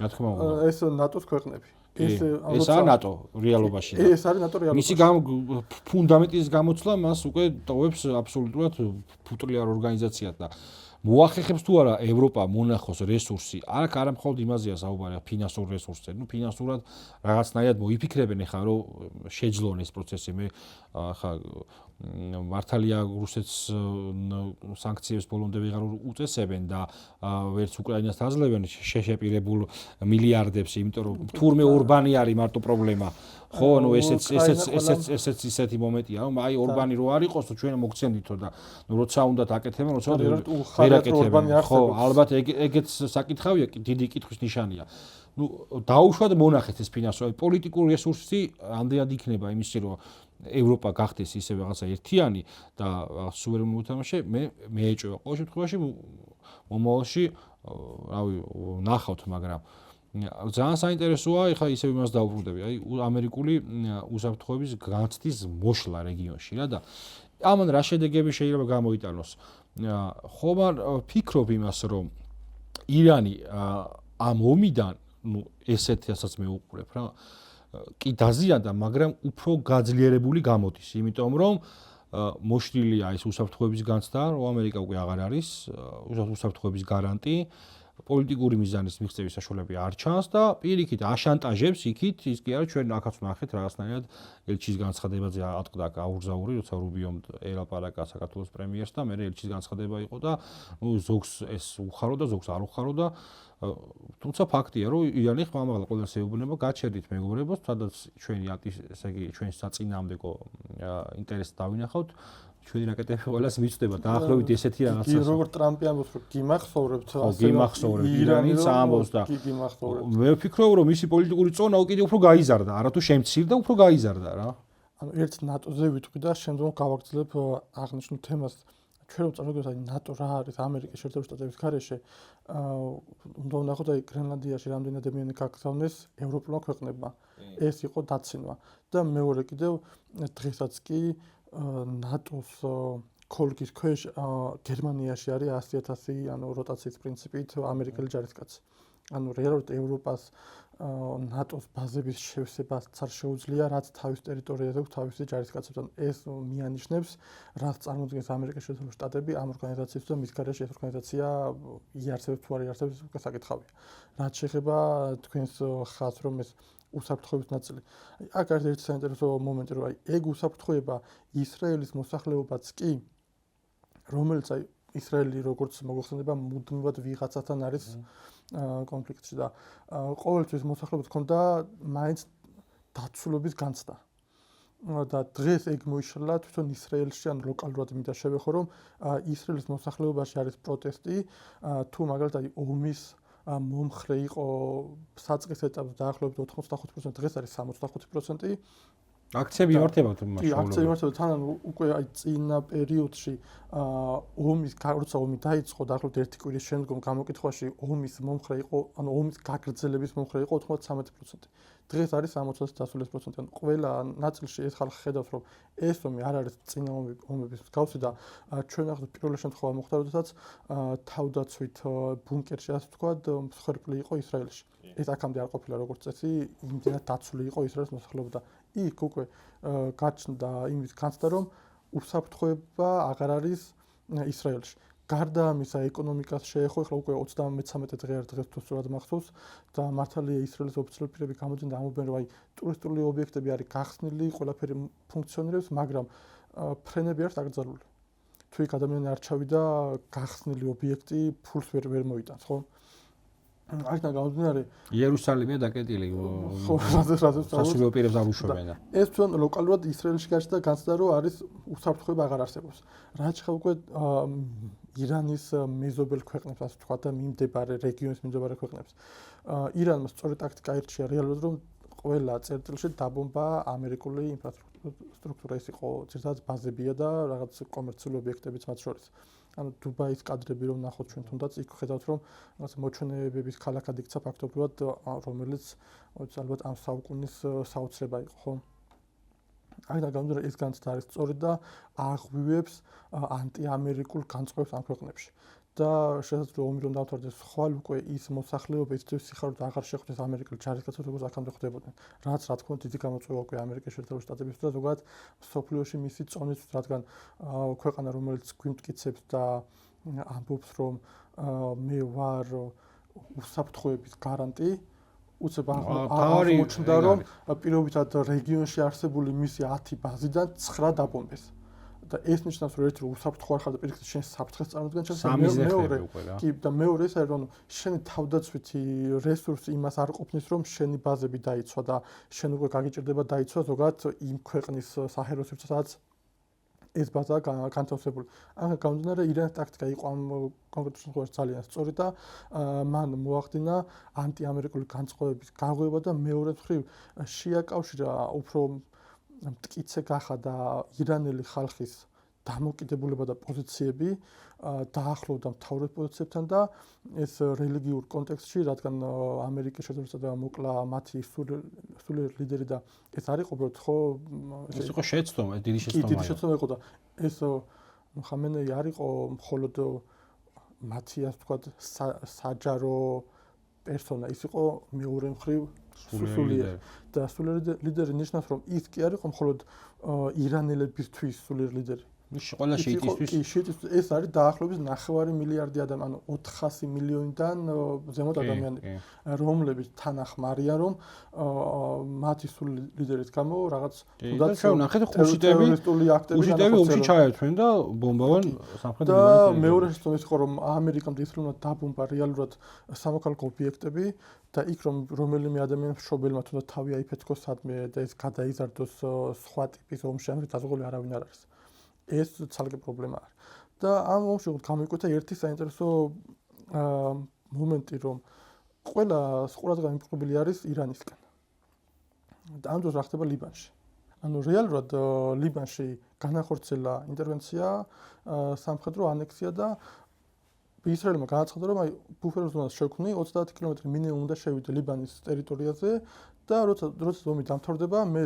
რა თქმა უნდა ეს ნატოს ქვეყნები ეს არის ნატო რეალობაში ეს არის ნატო რეალობაში მისი ფუნდამენტის გამოცვლა მას უკვე ტოვებს აბსოლუტურად ფუტლიარ ორგანიზაციად და მოახერხებს თუ არა ევროპა მონახოს რესურსი აქ არა მხოლოდ იმაზეა საუბარი ფინანსურ რესურსზე ფინანსურად რაღაცნაირად მოიფიქრებენ ხა რომ შეძლონ ეს პროცესი მე ხა მართალია რუსეთს სანქციებს ბოლომდე ვეღარ უწესებენ და ვერც უკრაინას დაძლევენ შეშეპირებულ მილიარდებს იმიტომ რომ თურმე ორბანი არის მარტო პრობლემა ხო ანუ ესეც ისეთი მომენტია რომ აი ორბანი რო არ იყოს ჩვენ მოგცემდითო და როცა უნდათ აკეთებენ როცა ვერ აკეთებენ ხო ალბათ ეგეც საკითხავია დიდი კითხვის ნიშანია დაუშვათ მონახეთ ეს ფინანსური პოლიტიკური რესურსი ამდენად იქნება იმისი რომ ევროპა გახდეს ისე რაღაცა ერთიანი და სუვერენული მოთამაშე მე ეჭვება ყოველ შემთხვევაში მომავალში რავი ნახავთ მაგრამ ძალიან საინტერესოა ეხლა ისევ იმას დავუბრუნდები აი ამერიკული უსაფრთხოების განცდის მოშლა რეგიონში რა და ამან რა შედეგები შეიძლება გამოიტანოს ხომ არ ფიქრობ იმას რომ ირანი ამ ომიდან ესეთასაც მე უყურებ რა კი დაზიანდა მაგრამ უფრო გაძლიერებული გამოდის იმიტომ რომ მოშლილია ეს უსაფრთხოების განცდა რომ ამერიკა უკვე აღარ არის უსაფრთხოების გარანტი პოლიტიკური მიზანის მიღწევის საშუალება არ ჩანს და პირიქით აშანტაჟებს იქით ის კი არა ჩვენ ახაც ვნახეთ რაღაცნაირად ელჩის განცხადებაზე ატყდა აურზაური როცა რუბიომ ელაპარაკა საქართველოს პრემიერს და მე ელჩის განცხადება იყო და ზოგს ეს უხარო და ზოგს არ უხარო და თუმცა ფაქტია რომ ირანი ხმამაღლა ყველას ეუბნება გაჩერდით მეგობრებო სადაც ჩვენი ესე იგი ჩვენს საწინააღმდეგო ინტერესს დავინახავთ ჩვენი რაკეტები ყველას მიწდება დაახლოებით ესეთი რაღაცა. როგორ ტრამპი ამბობს რომ გიმახსოვრებთ ასე ირანიც ამბობს და მე ვფიქრობ რომ მისი პოლიტიკური წონა უკიდე უფრო გაიზარდა, არათუ შემცირდა, უფრო გაიზარდა რა. ანუ ერთ ნატოზე ვიტყვი და შემდგომ გავაგრძელებ აღნიშნულ თემას. ჩვენ რომ წარმოგიდგენთ აი ნატო რა არის ამერიკის შეერთებული შტატების გარეშე უნდა ვნახოთ აი გრენლანდიაში რამდენი ადამიანი გაგზავნეს ევროპულმა ქვეყნებმა. ეს იყო დაცინვა და მეორე კიდევ დღესაც კი ნატოს ქოლგის ქვეშ გერმანიაში არის 100,000 ანუ როტაციის პრინციპით ამერიკელი ჯარისკაცი. ანუ რეალურად ევროპას ნატოს ბაზების შევსებას არ შეუძლია, რაც თავის ტერიტორიაზე აქვს თავისი ჯარისკაცებთან. ეს მიანიშნებს, რაც წარმოადგენს ამერიკის შეერთებული შტატები ამ ორგანიზაციისთვის და მის გარეშე ეს ორგანიზაცია იარსებებს თუ არ იარსებებს უკვე საკითხავია. რაც შეეხება თქვენს ხაზს რომ ეს უსაფრთხოების ნაწილი. აქ არის ერთი საინტერესო მომენტი, რომ აი ეგ უსაფრთხოება ისრაელის მოსახლეობაც კი, რომელიც აი ისრაელი როგორც მოგხსენება მუდმივად ვიღაცასთან არის კონფლიქტში და ყოველთვის მოსახლეობას ჰქონდა მაინც დაცულობის განცდა. და დღეს ეგ მოიშალა თვითონ ისრაელში ან ლოკალურად მინდა შევეხო რომ ისრაელის მოსახლეობაში არის პროტესტი თუ მაგალითად აი ომის მომხრე იყო საწყის ეტაპზე დაახლოებით 85%, დღეს არის 65%. აქციები იმართება თუ კი, აქციები იმართება თან უკვე აი წინა პერიოდში როცა ომი დაიწყო დაახლოებით ერთი კვირის შემდგომ გამოკითხვაში ომის მომხრე იყო, ანუ ომის გაგრძელების მომხრე იყო 93%. დღეს არის 60% ანუ ყველა ნაწილში ეს ხალხი ხედავს რომ ეს ომი არ არის წინა ომების მსგავსი და ჩვენ ახლა პირველი შემთხვევა მოხდა როდესაც თავდაცვით ბუნკერში ასე ვთქვათ მსხვერპლი იყო ისრაელში ეს აქამდე არ ყოფილა როგორც წესი იმდენად დაცული იყო ისრაელის მოსახლეობა და იქ უკვე გაჩნდა იმის განცდა, რომ უსაფრთხოება აღარ არის ისრაელში. გარდა ამისა, ეკონომიკას შეეხო, ახლა უკვე 33 დღე არ დღეს თუ სწორად მახსოვს და მართალია ისრაელის ოფიციალური პირები გამოდიან და ამბობენ, რომ აი ტურისტული ობიექტები არის გახსნილი, ყველაფერი ფუნქციონირებს, მაგრამ ფრენები არის დაკრძალული. თუ იქ ადამიანი არ ჩავიდა, გახსნილი ობიექტი ფულს ვერ მოიტანს, ხო? აქედან გამომდინარე, იერუსალიმია დაკეტილი. ხო, რადგან სასულიერო პირებს არ უშვებენ და. ეს თვითონ ლოკალურად ისრაელში გაჩნდა განცდა, რომ არის უსაფრთხოება აღარ არსებობს. რაც ხა უკვე ირანის მეზობელ ქვეყნებს, ასე ვთქვათ, და მიმდებარე რეგიონის მიმდებარე ქვეყნებს. ირანმა სწორი ტაქტიკა ირჩია რეალურად, რომ ყველა წერტილში დაბომბა ამერიკული ინფრასტრუქტურა, ის იყო ძირითადად ბაზებია და რაღაც კომერციული ობიექტებიც მათ შორის. ანუ დუბაის კადრები რომ ნახოთ ჩვენ თუნდაც იქ ხედავთ რომ რაღაც მოჩვენებების ქალაქად იქცა ფაქტობრივად რომელიც ალბათ ამ საუკუნის საოცრება იყო ხო აქედან გამომდინარე ეს განცდა არის სწორი და აღვივებს ანტიამერიკულ განწყობებს ამ ქვეყნებში და შესაძლოა ომი რომ დავთვალოთ ხვალ უკვე ის მოსახლეობა ის სიხარული აღარ შეხვდეს ამერიკელ ჯარისკაცებს როგორც აქამდე ხდებოდნენ რაც რა თქმა უნდა დიდი გამოწვევა უკვე ამერიკის შეერთებული შტატებისთვის და ზოგადად სოფლიოში მისი წონისთვის რადგან ქვეყანა რომელიც გვიმტკიცებს და ამბობს რომ მე ვარ უსაფრთხოების გარანტი უცებ აღმოჩნდა რომ პირობითად რეგიონში არსებული მისი 10 ბაზიდან 9 დაბომბეს და ეს ნიშნავს რომ ერთი რომ უსაფრთხო არ ხარ და პირიქით შენ საფრთხეს წარმოადგენს მეორე კი და მეორე ის არის რომ შენი თავდაცვითი რესურსი იმას არ ყოფნის რომ შენი ბაზები დაიცვა და შენ უკვე გაგიჭირდება დაიცვა ზოგადად იმ ქვეყნის საჰერო სივრცეს სადაც ეს ბაზა განთავსებული. ახლა გამომდინარე ირანის ტაქტიკა იყო ამ კონკრეტულ შემთხვევაში ძალიან სწორი და მან მოახდინა ანტიამერიკული განწყობების გაღვევა და მეორე მხრივ შეაკავშირა უფრო მტკიცე გახადა ირანელი ხალხის დამოკიდებულება და პოზიციები დაახლოვდა მთავრობ პოზიციებთან და ეს რელიგიურ კონტექსტში, რადგან ამერიკის შეერთებული შტატებმა მოკლა მათი სულიერ ლიდერი და ეს არის უბრალოდ ხო ეს იყო შეცდომა, დიდი შეცდომა. დიდი შეცდომა იყო და ეს ხამენეი არ იყო მხოლოდ მათი ასე ვთქვათ საჯარო პერსონა, ის იყო მეორე მხრივ სულიერი და სულიერი ლიდერი ნიშნავს რომ ის კი არ იყო მხოლოდ ირანელებისთვის სულიერი ლიდერი. ყველა შეიტისთვის ეს არის დაახლოებით 9 მილიარდი ადამიანი, ანუ 400 მილიონიდან ზემოთ ადამიანები, რომლებიც თანახმარია რომ მათი სული ლიდერის გამო რაღაც თუნდაც ნახეთ ხუშიტები უსი ჩაერთვენ და ბომბავენ სამხრეთ ლიბანოს და მეორე შემთხვევა ის იყო რომ ამერიკამ ისრაელმა დაბომბა რეალურად სამოქალაქო ობიექტები და იქ რომელიმე ადამიანს მშობელმა თუნდაც თავი აიფეთქოს სადმე და ეს გადაიზარდოს სხვა ტიპის ომში ან დაზღვეული არავინ არ არის. ეს ცალკე პრობლემა არის. და ამ ომში გამოიკვეთა ერთი საინტერესო მომენტი, რომ ყველა ყურადღება მიმყრობელი არის ირანისკენ. და ამ დროს რა ხდება ლიბანში? ანუ რეალურად ლიბანში განახორციელა ინტერვენცია, სამხედრო ანექსია და ისრაელმა განაცხადა, რომ აი ბუფეროს ზონას შექმნი 30 კილომეტრი მინიმუმ უნდა შევიდე ლიბანის ტერიტორიაზე და როცა ომი დამთავრდება, მე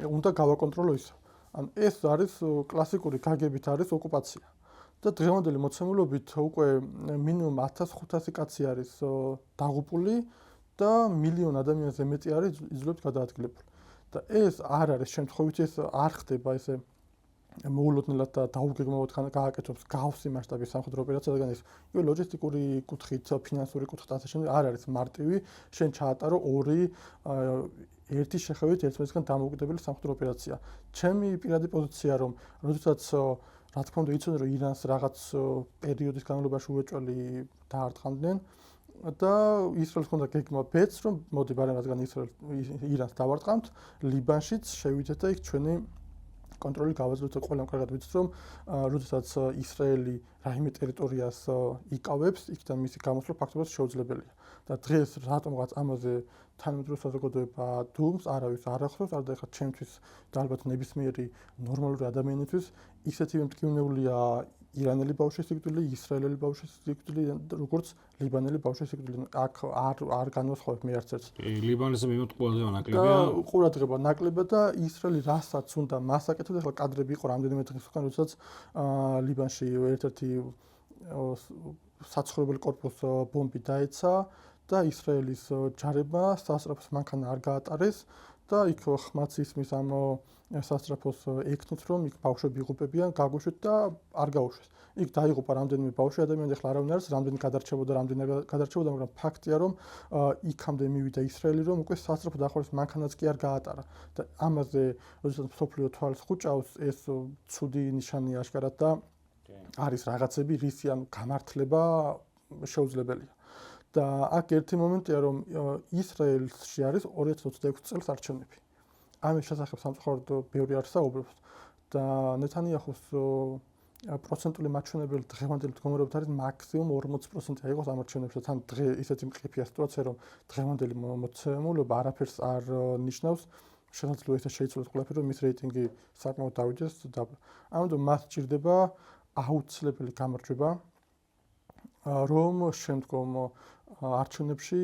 უნდა გავაკონტროლო ის. ან ეს არის კლასიკური გაგებით არის ოკუპაცია. და დღევანდელი მოცემულობით უკვე მინიმუმ 1500 კაცი არის დაღუპული და მილიონ ადამიანზე მეტი არის იძულებით გადაადგილებული. და ეს არ არის შემთხვევით ეს არ ხდება ესე მოულოდნელად და დაუგეგმავად გააკეთებს გავსი მასშტაბის სამხედრო ოპერაცია, რადგან ეს იგივე ლოჯისტიკური კუთხით, ფინანსური კუთხით ასე შემდეგ არ არის მარტივი, შენ ჩაატარო ორი ერთი შეხევით ერთმანეთისგან დამოუკიდებელი სამხედრო ოპერაცია. ჩემი პირადი პოზიცია რომ როდესაც რა თქმა უნდა იცოდნენ რომ ირანს რაღაც პერიოდის განმავლობაში უეჭველი დაარტყამდნენ და ისრაელს ჰქონდა გეგმა ბეც რომ მოდი ბარემ რადგან ირანს დავარტყამთ, ლიბანშიც შევიდეთ და იქ ჩვენი კონტროლი გავაძლევთ და ყველამ კარგად ვიცით რომ როდესაც ისრაელი რაიმე ტერიტორიას იკავებს, იქიდან მისი გამოსვლა ფაქტობრივად შეუძლებელია. და დღეს რატომღაც ამაზე თანამედროვე საზოგადოება დუმს, არავის არ ახსოვს, არ და ეხლა ჩემთვის და ალბათ ნებისმიერი ნორმალური ადამიანისთვის ისეთი მტკივნეულია ირანელი ბავშვის სიკვდილი, ისრაელელი ბავშვის სიკვდილი, როგორც ლიბანელი ბავშვის სიკვდილი. აქ არ განვასხვავებ მე არც ერთს. ლიბანზე მიმოთ ყველაზე ნაკლებია. ყურადღება ნაკლებია და ისრაელი რასაც უნდა მას აკეთებს, ახლა კადრები იყო რამდენიმე დღის უკან, როდესაც ლიბანში ერთ-ერთი საცხოვრებელი კორპუსს ბომბი დაეცა და ისრაელის ჯარებმა სასწრაფოს მანქანა არ გაატარეს და იქ ხმაც ისმის ამ სასწრაფოს ეკნით, რომ იქ ბავშვები იღუპებიან, გაგვიშვით და არ გაუშვეს. იქ დაიღუპა რამდენიმე ბავშვი ადამიანი, ეხლა არავინ არის, რამდენი გადარჩებოდა, მაგრამ ფაქტია, რომ იქამდე მივიდა ისრაელი, რომ უკვე სასწრაფო დახურვის მანქანაც კი არ გაატარა. და ამაზე, როდესაც მსოფლიო თვალს ხუჭავს, ეს ცუდი ნიშანია აშკარად და არის რაღაცები, რისი ან გამართლება შეუძლებელია. და აქ ერთი მომენტია, რომ ისრაელში არის 2026 წელს არჩევნები. ამის შესახებ სამწუხაროდ ბევრი არ საუბრობს და ნეთანიაჰუს პროცენტული მაჩვენებელი დღევანდელი მდგომარეობით არის მაქსიმუმ 40% აიღოს ამ არჩევნებში. თან დღე ისეთი მყიფეა სიტუაცია, რომ დღევანდელი მოცემულობა არაფერს არ ნიშნავს. შესაძლოა ისე შეიცვალოს ყველაფერი, რომ მის რეიტინგი საკმაოდ დავიჯეს დაბლა. ამიტომ მას სჭირდება აუცილებელი გამარჯვება, რომ შემდგომ არჩევნებში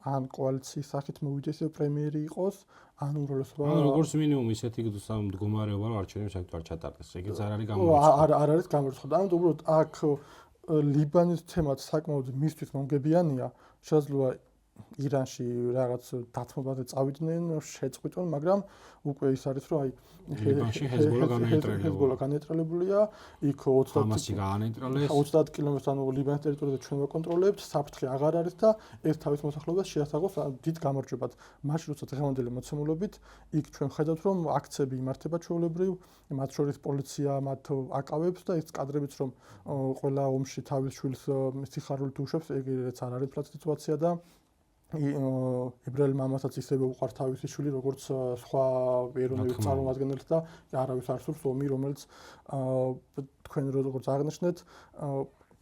ან კოალიციის სახით მოვიდეს პრემიერი იყოს, ან უმრავლესობა როგორც მინიმუმ ისეთი მდგომარეობა რომ არჩევნები საერთოდ არ ჩატარდეს. ეგეც არ არის გამორიცხული. არ არის გამორიცხული. ამიტომ უბრალოდ აქ ლიბანის თემაც საკმაოდ მისთვის მომგებიანია. შესაძლოა ირანში რაღაც დათმობაზე წავიდნენ, შეწყვიტონ, მაგრამ უკვე ის არის, რომ აი ლიბანში ჰეზბოლა განეტრალებულია, იქ 30 კილომეტრს ანუ ლიბანის ტერიტორიაზე ჩვენ ვაკონტროლებთ, საფრთხე აღარ არის და ეს თავის მოსახლეობას შეასაღოს დიდ გამარჯვებად. მაშინ როცა დღევანდელი მოცემულობით იქ ჩვენ ხედავთ, რომ აქციები იმართება ჩვეულებრივ, მათ შორის პოლიცია მათ აკავებს და ეს კადრებიც რომ ყველა ომში თავის შვილს სიხარულით უშვებს, ეგრეც არ არის ფლაც სიტუაცია და ებრაელ მამასაც ისევე უყვარს თავისი შვილი, როგორც სხვა ეროვნების წარმომადგენელს და არავის არ სურს ომი, რომელიც თქვენ როგორც აღნიშნეთ,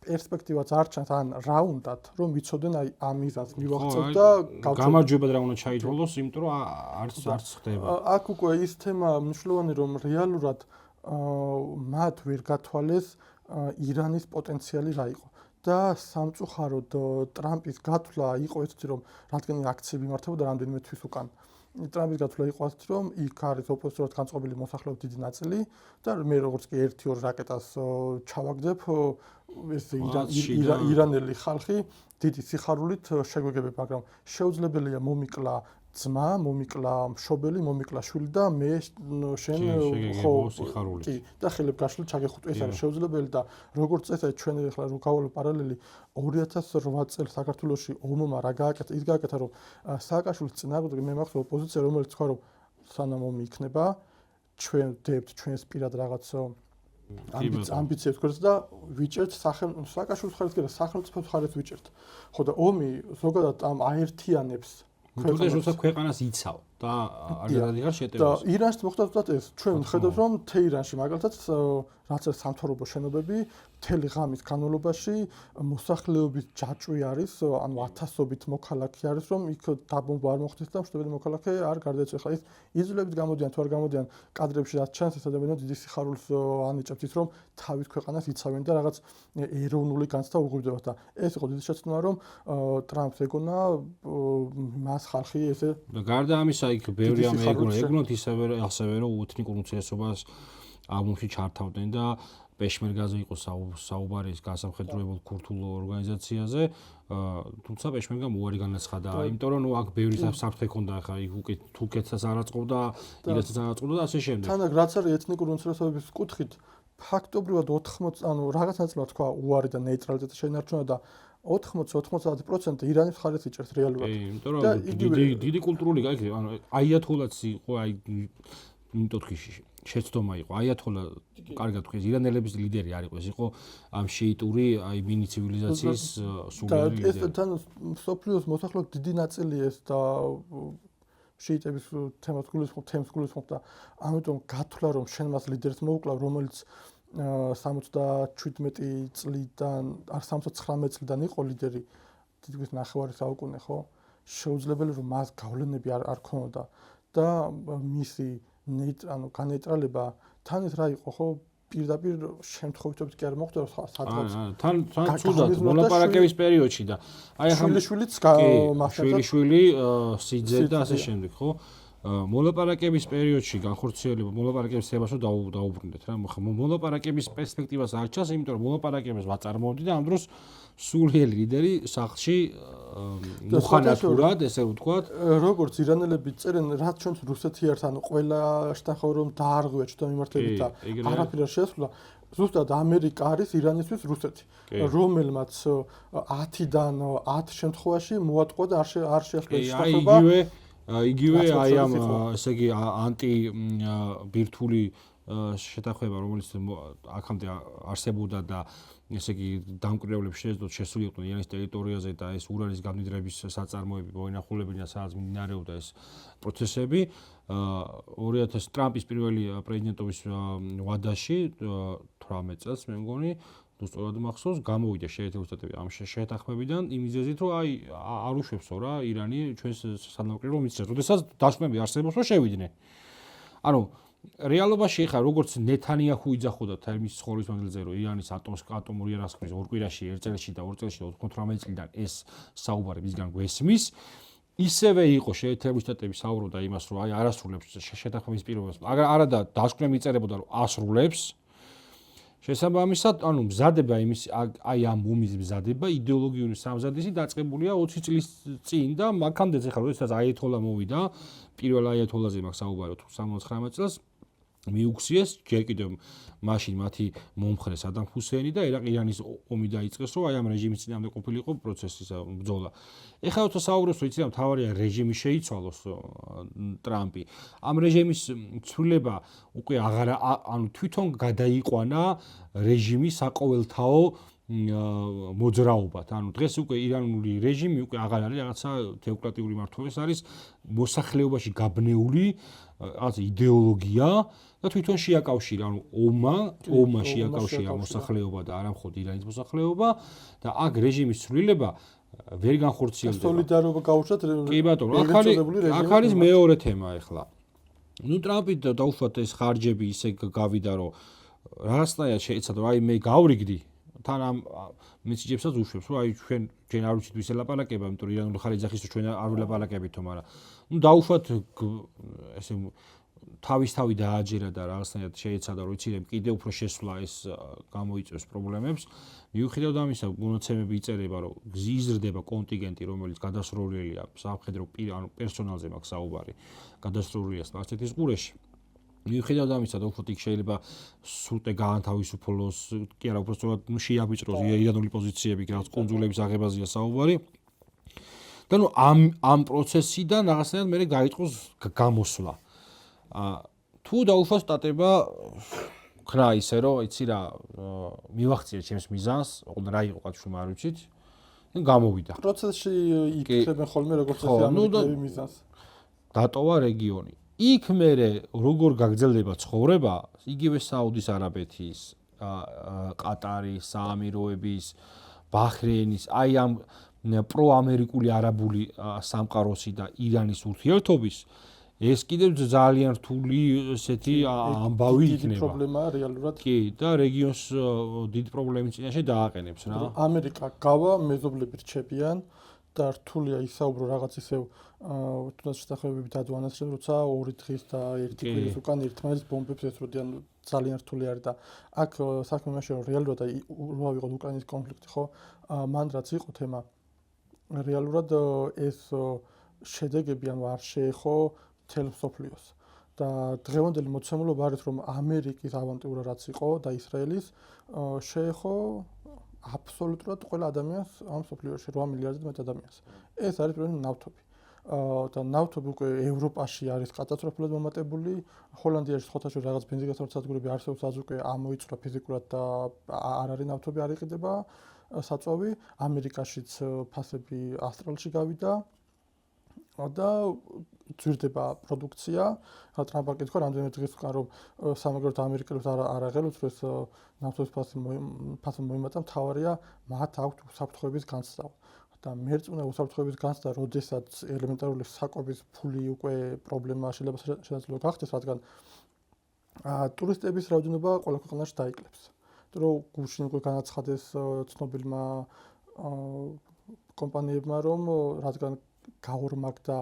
პერსპექტივაც არ ჩანს, ან რა უნდათ, რომ ვიცოდნენ აი ამ მიზანს მივაღწევთ და გამარჯვებად რა უნდა ჩაითვალოს, იმიტომ რომ არც ხდება. აქ უკვე ის თემა მნიშვნელოვანი, რომ რეალურად მათ ვერ გათვალეს ირანის პოტენციალი რა იყო. და სამწუხაროდ ტრამპის გათვლა იყო ესეთი, რომ რადგან აქციები იმართებოდა რამდენიმე თვის უკან. ტრამპის გათვლა იყო ასეთი, რომ იქ არის ოპოზიციურად განწყობილი მოსახლეობის დიდი ნაწილი და მე როგორც კი 1-2 რაკეტას ჩავაგდებ, ეს ირანელი ხალხი დიდი სიხარულით შეგვეგებება, მაგრამ შეუძლებელია მომიკლა ძმა, მომიკლა მშობელი, მომიკლა შვილი და მე შენ ხო სიხარული. კი, და ხელებ გაშლილ ჩაგეხუტვი, ეს არის შეუძლებელი და როგორც წესი ჩვენ ახლა რო გავალ პარალელი 2008 წელს საქართველოში ომმა რა გააკეთა, ის გააკეთა რომ სააკაშვილის წინააღმდეგ მე მახსოვს ოპოზიცია რომელიც თქვა რომ სანამ ომი იქნება ჩვენ ვდებთ ჩვენს პირად რაღაც ამბიციებს გვერდს და ვიჭერთ სააკაშვილის ხარეს და სახელმწიფოს ხარეს ვიჭერთ. ხო და ომი ზოგადად ამ აერთიანებს თუნდაც ქვეყანას იცავ და არ გადადიღარ შეტევას. და ირანში მოხდა ზუსტად ეს. ჩვენ ხედავთ რომ თეირანში მაგალითად რაც არის სამთავრობო შენობები, მთელი ღამის განმავლობაში მოსახლეობის ჯაჭვი არის, ანუ ათასობით მოქალაქე არის, რომ იქ დაბომბვა არ მოხდეს და მშვიდობიანი მოქალაქე არ გარდაეცვა. ხა ის იზოლებით გამოდიან თუ არ გამოდიან კადრებში რაც ჩანს, ეს ადამიანები დიდი სიხარულს ანიჭებთ ის, რომ თავის ქვეყანას იცავენ და რაღაც ეროვნული განცდა უღებდებათ და ეს იყო დიდი შეცდომა, რომ ტრამპს ეგონა მას ხალხი ესე და გარდა ამისა იქ ბევრი ამ ეგონათ ასევე რომ ეთნიკურ უმცირესობას ომში ჩართავდნენ და პეშმერგაზე იყო საუბარი გასამხედროებულ ქურთულ ორგანიზაციაზე, თუმცა პეშმერგამ უარი განაცხადა, იმიტომ რომ აქ ბევრი საფრთხე ჰქონდა, ხა იქ უკვე თურქეთსაც არ აწყობდა, ირანსაც არ აწყობდა და ასე შემდეგ. თანაც რაც არის ეთნიკური უმცირესობების კუთხით, ფაქტობრივად 80, ანუ რაღაც ნაწილად თქვა უარი და ნეიტრალიტეტი შეინარჩუნა და 80-90% ირანის ხარეს იჭერს რეალურად. იმიტომ რომ დიდი კულტურული გაიქცა, ანუ აიათოლაც იყო აი მიტოთხიში შეცდომა იყო. აიათოლა კარგად თქვი, ირანელების ლიდერი არ იყო, ეს იყო ამ შეიტური აი მინი ცივილიზაციის სულიერი ლიდერი. და ეს თან სოფლიოს მოსახლეობის დიდი ნაწილი ეს და შეიტების თემას გულისხმობ და ამიტომ გათვლა რომ შენ მას ლიდერს მოუკლავ, რომელიც 77 წლიდან არ 79 წლიდან იყო ლიდერი თითქმის ნახევარი საუკუნე, ხო? შეუძლებელი რომ მას გავლენები არ ქონოდა და მისი ანუ განეიტრალება თან ის რა იყო, ხო? პირდაპირ შემთხვევითობით კი არ მოხდა სადღაც თან ცუდად მოლაპარაკების პერიოდში და აი ახლა შვილიშვილიც შვილი სიძე და ასე შემდეგ, ხო? მოლაპარაკების პერიოდში განხორციელება მოლაპარაკების თემას დაუბრუნდეთ რა. მოლაპარაკების პერსპექტივას არ ჩანს, იმიტომ რომ მოლაპარაკებას ვაწარმოებდი და ამ დროს სულიერი ლიდერი სახლში მუხანათურად, ესე ვთქვათ, როგორც ირანელები წერენ, რაც ჩვენც რუსეთი ერთ, ანუ ყველა შთანხმება რომ დაარღვია ჩვენთან მიმართებით და არაფერ არ შეასრულა. ზუსტად ამერიკა არის ირანისთვის რუსეთი, რომელმაც 10-დან 10 შემთხვევაში მოატყუა და არ შეასრულა შეთანხმება. იგივე აი ამ ესე იგი ანტი ბირთვული შეთანხმება, რომელიც აქამდე არსებობდა და ესე იგი დამკვირვებლებს შეეძლოთ შესულიყვნენ ირანის ტერიტორიაზე და ეს ურანის გამდიდრების საწარმოები მოინახულებინა, სადაც მიმდინარეობდა ეს პროცესები. 2000 ტრამპის პირველი პრეზიდენტობის ვადაში 18 წელს მე მგონი თუ სწორად მახსოვს, გამოვიდა შეერთებული შტატები ამ შეთანხმებიდან იმ მიზეზით, რომ აი არ უშვებსო რა ირანი ჩვენს სანაპირო მიწას. როდესაც დაშკვნები არსებობს, რომ შევიდნენ. ანუ რეალობაში ხა როგორც ნეთანიაჰუ იძახოდა თერმის ცხოვრების მანძილზე, რომ ირანის ატომური იარაღის ორ კვირაში, ერთ წელში და 2 წელში 98 წლიდან ეს საუბარი მისგან გვესმის. ისევე იყო შეერთებული შტატები საუბრობდა იმას, რომ აი არასრულებს შეთანხმების პირობას. არა და დაშკვნები იწერებოდა, რომ ასრულებს. შესაბამისად, ანუ მზადება იმის აი ამ ომის მზადება იდეოლოგიური სამზადისი დაწყებულია 20 წლის წინ და მაქამდე ეხლა როდესაც აიეთოლა მოვიდა, პირველ აიეთოლაზე მაქვს საუბარი 79 წელს მიუქციეს ჯერ კიდევ მაშინ მათი მომხრე სადამ ჰუსეინი და ირანის ომი დაიწყეს, რომ აი ამ რეჟიმის წინამდე ყოფილიყო პროცესის ბრძოლა. ეხლა როცა საუბრობს, რომ იცი რა მთავარია რეჟიმი შეიცვალოს ტრამპი. ამ რეჟიმის ცვლილება უკვე ანუ თვითონ გადაიყვანა რეჟიმის საყოველთაო მოძრაობად. ანუ დღეს უკვე ირანული რეჟიმი უკვე აღარ არის რაღაცა თეოკრატიული მმართველობის, არის მოსახლეობაში გაბნეული რაღაც იდეოლოგია და თვითონ შეაკავშირა, ანუ ომმა შეაკავშირა მოსახლეობა და არა მხოლოდ ირანის მოსახლეობა და აქ რეჟიმის ცვლილება ვერ განხორციელდება. სოლიდარობა გაუშვათ. კი ბატონო, აქ არის მეორე თემა ახლა. ნუ ტრამპი დაუშვათ ეს ხარჯები ისე გავიდა, რომ რაღაცნაირად შეეცადა, რომ აი მე გავრიგდი თან ამ მესიჯებსაც უშვებს, რომ აი ჩვენ არ ვიცით ვის ელაპარაკება, იმიტომ რომ ირანული ხარ იძახის, რომ ჩვენ არ ველაპარაკებითო, მაგრამ ნუ დაუშვათ ესე თავისთავი დააჯერა და რაღაცნაირად შეეცადა, რომ იცი კიდე უფრო შესვლა ეს გამოიწვევს პრობლემებს. მიუხედავად ამისა, მონაცემები იწერება, რომ იზრდება კონტინგენტი, რომელიც გადასროლილია სამხედრო ანუ პერსონალზე მაქვს საუბარი, გადასროლილია სპარსეთის ყურეში. მიუხედავად ამისა, და უფრო იქ შეიძლება სრუტე გაანთავისუფლოს, კი არა, უფრო სწორად შეაბიჭროს ირანული პოზიციები, რაღაც კუნძულების აღებაზეა საუბარი. და ნუ ამ პროცესიდან რაღაცნაირად მე გაიწყოს გამოსვლა. თუ დაუშვათ სტატება ხნა ისე რომ იცი რა მივახციე ჩემს მიზანს, ოღონდ რა იყო კაცშუმა არ ვიცით. და გამოვიდა. პროცესში იკითხებენ ხოლმე როგორც ეს ამერიკელი მიზანს. დატოვა რეგიონი. იქ მე როგორ გაგრძელდება ცხოვრება, იგივე საუდის არაბეთის, ყატარის, საამიროების, ბაჰრეინის, აი ამ პროამერიკული არაბული სამყაროსი და ირანის ურთიერთობის ეს კიდევ ძალიან რთული ესეთი ამბავი იქნება. დიდი პრობლემაა რეალურად. კი, და რეგიონს დიდ პრობლემის წინაშე დააყენებს რა. ამერიკა გავა, მეზობლები რჩებიან და რთულია ისაუბრო რაღაც ისევ თუნდაც შეთანხმებები დადვანასრენ, როცა 2 დღის და 1 კვირის უკან ერთმანეთს ბომბებს ესროდიან, ძალიან რთული არის და აქ საქმე იმაშია, რომ რეალურად რა ვიყოთ უკრაინის კონფლიქტი, ხო? მან რაც იყო თემა რეალურად ეს შედეგები ანუ არ შეეხო მთელ მსოფლიოს და დღევანდელი მოცემულობა არის, რომ ამერიკის ავანტიურა რაც იყო და ისრაელის შეეხო აბსოლუტურად ყველა ადამიანს ამ მსოფლიოში 8 მილიარდზე მეტ ადამიანს. ეს არის პრობლემა ნავთობი. და ნავთობი უკვე ევროპაში არის კატასტროფულად მომატებული. ჰოლანდიაში ხოთაში რაღაც ბენზინგასაცურებლები არსებობს, आज უკვე ამოიწურა ფიზიკურად და არ არის ნავთობი, არ იყიდება საწვავი. ამერიკაშიც ფასები ასტრალში გავიდა და ძვირდება პროდუქცია. ტრამპმა კითხა რამდენიმე დღის უკან რომ სამაგეროთ ამერიკელებს არ აღელვს, რომ ეს ნავთობის ფასი მოიმატა, მთავარია მათ აქვთ უსაფრთხოების განცდა. და მერწმუნე უსაფრთხოების განცდა, როდესაც ელემენტარული საკვების ფული უკვე პრობლემა შეიძლება გახდეს, რადგან ტურისტების რაოდენობა ყველა ქვეყანაში დაიკლებს. რომ გუშინ უკვე განაცხადეს ცნობილმა კომპანიებმა, რომ რადგან გაორმაგდა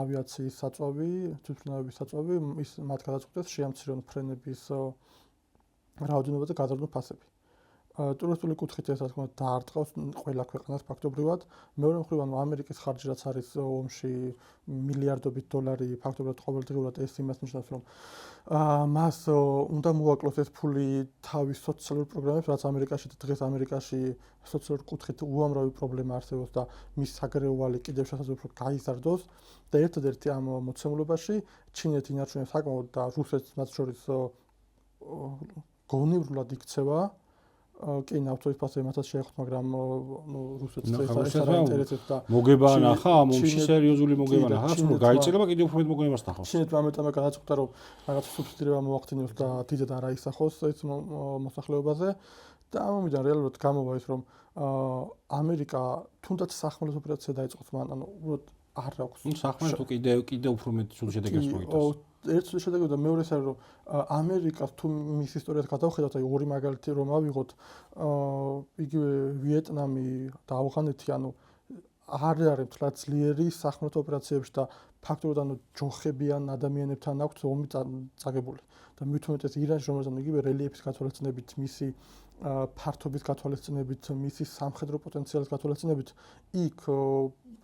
ავიაციის საწვავი, თვითმფრინავების საწვავი, ის მათ გადაწყვეტეს შეამცირონ ფრენების რაოდენობა და გადაარდნონ ფასები. ტურისტული კუთხით ეს რა თქმა უნდა დაარტყავს ყველა ქვეყანას ფაქტობრივად. მეორე მხრივ ანუ ამერიკის ხარჯი რაც არის ომში მილიარდობით დოლარი ფაქტობრივად ყოველდღიურად ეს იმას ნიშნავს რომ მას უნდა მოაკლოს ეს ფული თავის სოციალურ პროგრამებს რაც ამერიკაში და დღეს ამერიკაში სოციალურ კუთხით უამრავი პრობლემა არსებობს და მის საგარეოვალი კიდევ შესაძლოა რომ გაიზარდოს და ერთადერთი ამ მოცემულობაში ჩინეთი ინარჩუნებს საკმაოდ და რუსეთს მათ შორის გონივრულად იქცევა კი ნავთობის ფასები მათაც შეეხოთ, მაგრამ რუსეთს ეს არ აინტერესებს და მოგება ნახა ამ ომში სერიოზული მოგება ნახა, რომ გაიწელება კიდევ უფრო მეტ მოგებას ნახავს. ჩინეთმა ამიტომ გადაწყვიტა რომ რაღაც სუბსიდირება მოახდინოს და დიდად არ აისახოს ეს მოსახლეობაზე და ამომიდან რეალურად გამოვა ის რომ ამერიკა თუნდაც სახმელეთო ოპერაცია დაიწყოს მან, ანუ უბრალოდ არ აქვს. სახმელეთო კიდევ უფრო მეტ სულ შედეგებს მოიტანს. ერთ შედეგი და მეორე ის არის რომ ამერიკას თუ მის ისტორიას გადავხედავთ, აი ორი მაგალითი რომ ავიღოთ, იგივე ვიეტნამი და ავღანეთი, ანუ არ არის თლაც ძლიერი სახმელეთო ოპერაციებში და ფაქტობრივად ანუ ჯოხებიან ადამიანებთან აქვს ომი წაგებული. და მით უმეტეს ირანში რომელზეც იგივე რელიეფის გათვალისწინებით, მისი ფართობის გათვალისწინებით, მისი სამხედრო პოტენციალის გათვალისწინებით, იქ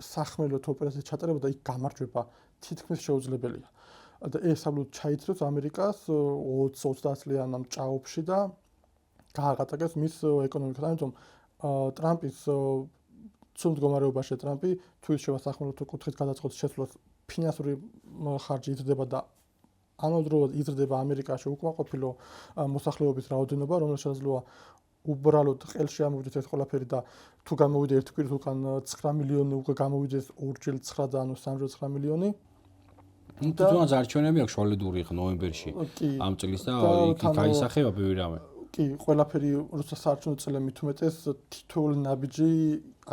სახმელეთო ოპერაციის ჩატარება და იქ გამარჯვება თითქმის შეუძლებელია. და ეს აბსოლუტურად ჩაითრევს ამერიკას 20-30 წლიან ამ ჭაობში და გააღატაკებს მის ეკონომიკას. ამიტომ ტრამპის ცუდ მდგომარეობაში ტრამპი თუ ის შევა სახმელეთო კუთხით გადაწყვეტს შესვლას ფინანსური ხარჯი იზრდება და ამავდროულად იზრდება ამერიკაში უკმაყოფილო მოსახლეობის რაოდენობა, რომელიც შესაძლოა უბრალოდ ყელში ამოვიდეს ეს ყველაფერი და თუ გამოვიდა ერთ კვირით უკან 9 მილიონი უკვე გამოვიდეს 2-ჯერ 9 და ანუ 3-ჯერ 9 მილიონი. თვითონაც არჩევნები აქვს შვალედური ნოემბერში ამ წლის და იქ გაისახება ბევრი რამე. კი, ყველაფერი როცა საარჩევნო წელი მით უმეტეს თითოეული ნაბიჯი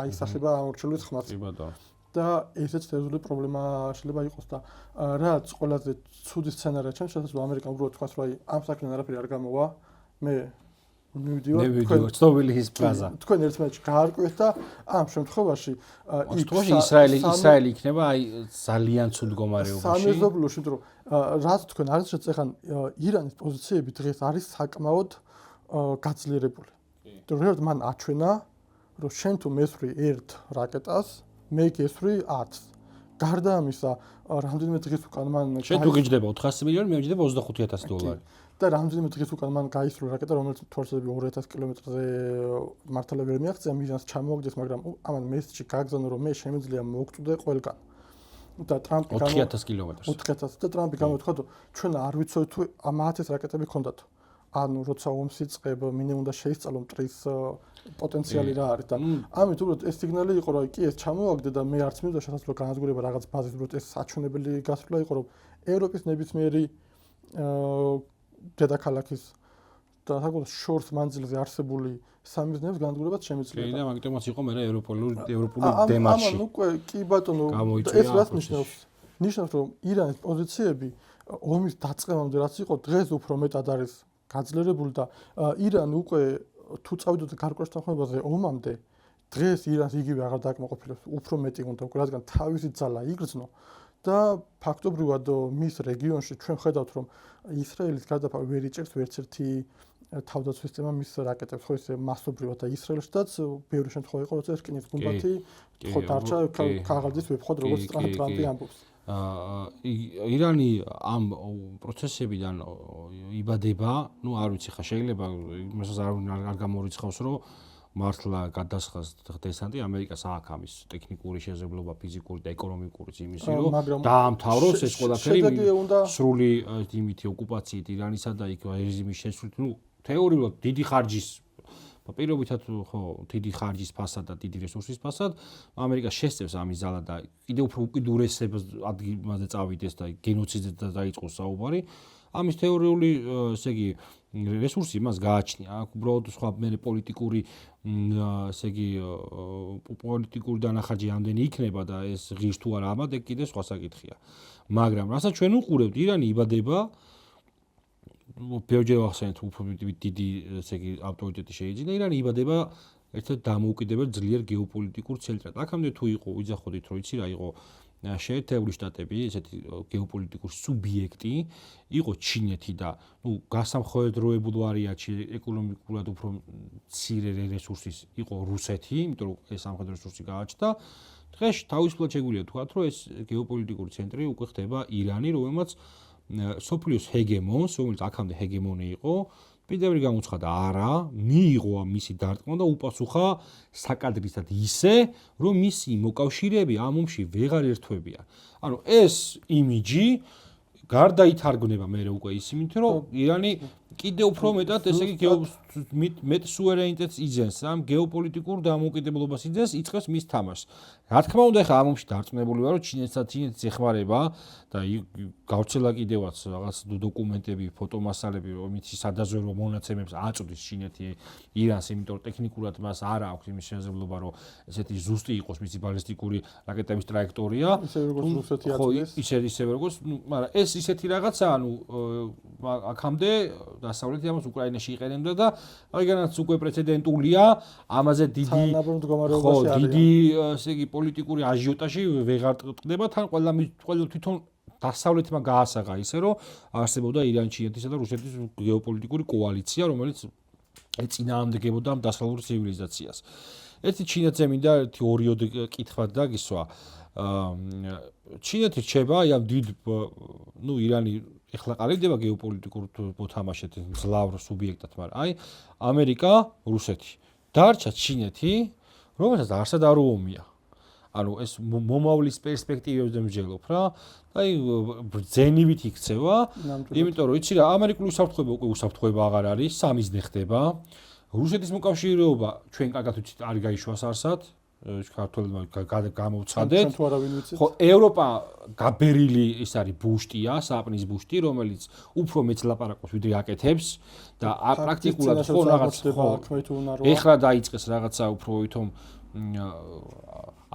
აისახება ამორჩეულის ხმას. კი ბატონო. და ესეც სერიოზული პრობლემა შეიძლება იყოს და რაც ყველაზე ცუდი სცენარია ჩემს შესაძლოა ამერიკა უბრალოდ თქვას რომ აი ამ საქმიდან არაფერი არ გამოვა მე მივიდიო ცნობილი ის ფრაზა თქვენ ერთმანეთში გაარკვევთ და ამ შემთხვევაში ისრაელი იქნება აი ძალიან ცუდ მდგომარეობაში სამეზობლოში იმიტომ რომ რაც თქვენ არის შეეხან ირანის პოზიციები დღეს არის საკმაოდ გაძლიერებული იმიტომ რომ მან აჩვენა რომ შენ თუ მესვრი ერთ რაკეტას მე გესვრი 10-ს. გარდა ამისა, რამდენიმე დღის უკან მან შენ თუ გიჯდება 400 მილიონი, მე ვიჯდება 25000 დოლარი. და რამდენიმე დღის უკან მან გაისრულ რაკეტა, რომელიც თვალსაზრისით 2000 კილომეტრზე მართლა ვერ მიაღწია, მიზანს ჩამოაგდეს, მაგრამ ამან მესიჯი გააგზავნა, რომ მე შემიძლია მოვკვდე ყველგან. და ტრამპი 4000 კილომეტრს. 4000 და ტრამპი გამოთქვა, რომ ჩვენ არ ვიცოდით თუ ამათ ეს რაკეტები ქონდათ. ანუ როცა ომს იწყებ, მინიმუმ და შეისწავლო მტრის პოტენციალი რა არის და ამით უბრალოდ ეს სიგნალი იყო რომ კი ეს ჩამოაგდე და მე არც მინდა შესაძლოა განადგურება რაღაც ბაზის უბრალოდ ეს საჩვენებელი გასვლა იყო რომ ევროპის ნებისმიერი დედაქალაქის და საკუთარ შორს მანძილზე არსებული სამიზნეების განადგურებაც შემიძლია. კი და მაგიტომაც იყო მე ევროპული დემარში. ამან უკვე კი ბატონო ეს რას ნიშნავს? ნიშნავს რომ ირანის პოზიციები ომის დაწყებამდე რაც იყო დღეს უფრო მეტად არის გაძლიერებული და ირანი უკვე თუ წავიდოთ გარკვეულ თანხმობაზე ომამდე დღეს ირანს იგივე აღარ დაკმაყოფილებს უფრო მეტი უნდა უკვე რადგან თავისი ძალა იგრძნო და ფაქტობრივად მის რეგიონში ჩვენ ხედავთ რომ ისრაელის გარდაქმნა ვერ იჭერს ვერც ერთი თავდაცვის სისტემა მის რაკეტებს ხო ისე მასობრივად და ისრაელშიც ბევრი შემთხვევა იყო როცა რკინის გუმბათი ხო დარჩა ქაღალდის ვეფხვად როგორც ტრამპი ამბობს ირანი ამ პროცესებიდან იბადება, ну არ ვიცი ხა შეიძლება იმასაც არ გამორიცხავს რომ მართლა გადასხას დესანტი ამერიკას აქვს ამის ტექნიკური შესაძლებლობა, ფიზიკური და ეკონომიკური იმისი რომ დაამთავროს ეს ყველაფერი სრული იმითი ოკუპაციით ირანისა და იქ რეჟიმის შესრულით, ну თეორიულად დიდი ხარჯის პირობითად ხო დიდი ხარჯის ფასად და დიდი რესურსის ფასად ამერიკა შესწევს ამის ძალა და კიდევ უფრო უკიდურესებას ადგილზე წავიდეს და გენოციდზე დაიწყოს საუბარი ამის თეორიული ესე იგი რესურსი მას გააჩნია აქ უბრალოდ სხვა მე პოლიტიკური ესე იგი პოლიტიკური დანახარჯი ამდენი იქნება და ეს ღირს თუ არა ამად ეგ კიდე სხვა საკითხია მაგრამ რასაც ჩვენ უყურებთ ირანი იბადება ბევრჯერ ახსენეთ უფრო დიდი ესე იგი ავტორიტეტი შეიძლება ირანი იბადება ერთად დამოუკიდებელ ძლიერ გეოპოლიტიკურ ცენტრად. აქამდე თუ იყო, ვიძახოდით, რომ იცი რა იყო შეერთებული შტატები, ესეთი გეოპოლიტიკური სუბიექტი, იყო ჩინეთი და, გასამხედროებულ ვარიანტში ეკონომიკურად უფრო მცირე რესურსის იყო რუსეთი, იმიტომ რომ ეს სამხედრო რესურსი გააჩნდა. დღეს თავისუფლად შეგვიძლია ვთქვათ, რომ ეს გეოპოლიტიკური ცენტრი უკვე ხდება ირანი, რომელმაც სოფლიოს ჰეგემონს, რომელიც აქამდე ჰეგემონი იყო, პირდაპირ გამოცხადა არა, მიიღო მისი დარტყმა და უპასუხა საკადრისად ისე, რომ მისი მოკავშირეები ამ ომში ვეღარ ერთვებიან. ანუ ეს იმიჯი გარდაითარგმნება მე უკვე ის იმით, რომ ირანი კიდევ უფრო მეტად, ესე იგი, მეტ სუვერენიტეტს იძენს, ამ გეოპოლიტიკურ დამოუკიდებლობას იძენს, იწყებს მის თამაშს. რა თქმა უნდა, ახლა ამ ომში დარწმუნებული ვარ, რომ ჩინეთს ეხმარება და გავრცელა კიდევაც რაღაც დოკუმენტები, ფოტომასალები, რომიც სადაზვერვო მონაცემებს აწვდის ჩინეთი ირანს, იმიტომ რომ ტექნიკურად მას არ აქვს იმის შესაძლებლობა, რომ ესეთი ზუსტი იყოს მისი ბალისტიკური რაკეტების ტრაექტორია. ისე როგორც რუსეთი აწვდის. ისევე როგორც, მაგრამ ეს ისეთი რაღაცა, აქამდე დასავლეთი ამას უკრაინაში იყენებდა და აიგანაც უკვე პრეცედენტულია, ამაზე დიდი ესე იგი პოლიტიკური აჟიოტაჟი ვეღარ ტყდება, თან ყველა თვითონ დასავლეთმა გაასაღა ისე, რომ არსებობდა ირანი, ჩინეთისა და რუსეთის გეოპოლიტიკური კოალიცია, რომელიც ეწინააღმდეგებოდა ამ დასავლურ ცივილიზაციას. ერთი ჩინეთზე მინდა ერთი ორიოდი კითხვად დაგისვა. ჩინეთი რჩება ამ დიდ ირანი ეხლა ყალიბდება გეოპოლიტიკურ მოთამაშედ მძლავრ სუბიექტად, მაგრამ ამერიკა, რუსეთი. დარჩა ჩინეთი, რომელსაც არსად არ უომია. ანუ ეს მომავლის პერსპექტივებზე მსჯელობ რა. ბრძენივით იქცევა, იმიტომ რომ იცი რა, ამერიკული უსაფრთხოება უკვე უსაფრთხოება აღარ არის, სამიზნე ხდება. რუსეთის მოკავშირეობა ჩვენ კარგად ვიცით არ გაიშვას არსად. ქართველებმა გამოვცხადეთ. ხო, ევროპა გაბერილი ის არის ბუშტია, საპნის ბუშტი, რომელიც უფრო მეც ლაპარაკობს ვიდრე აკეთებს და პრაქტიკულად ხო რაღაც ეხლა დაიწყეს რაღაცა უფრო ვითომ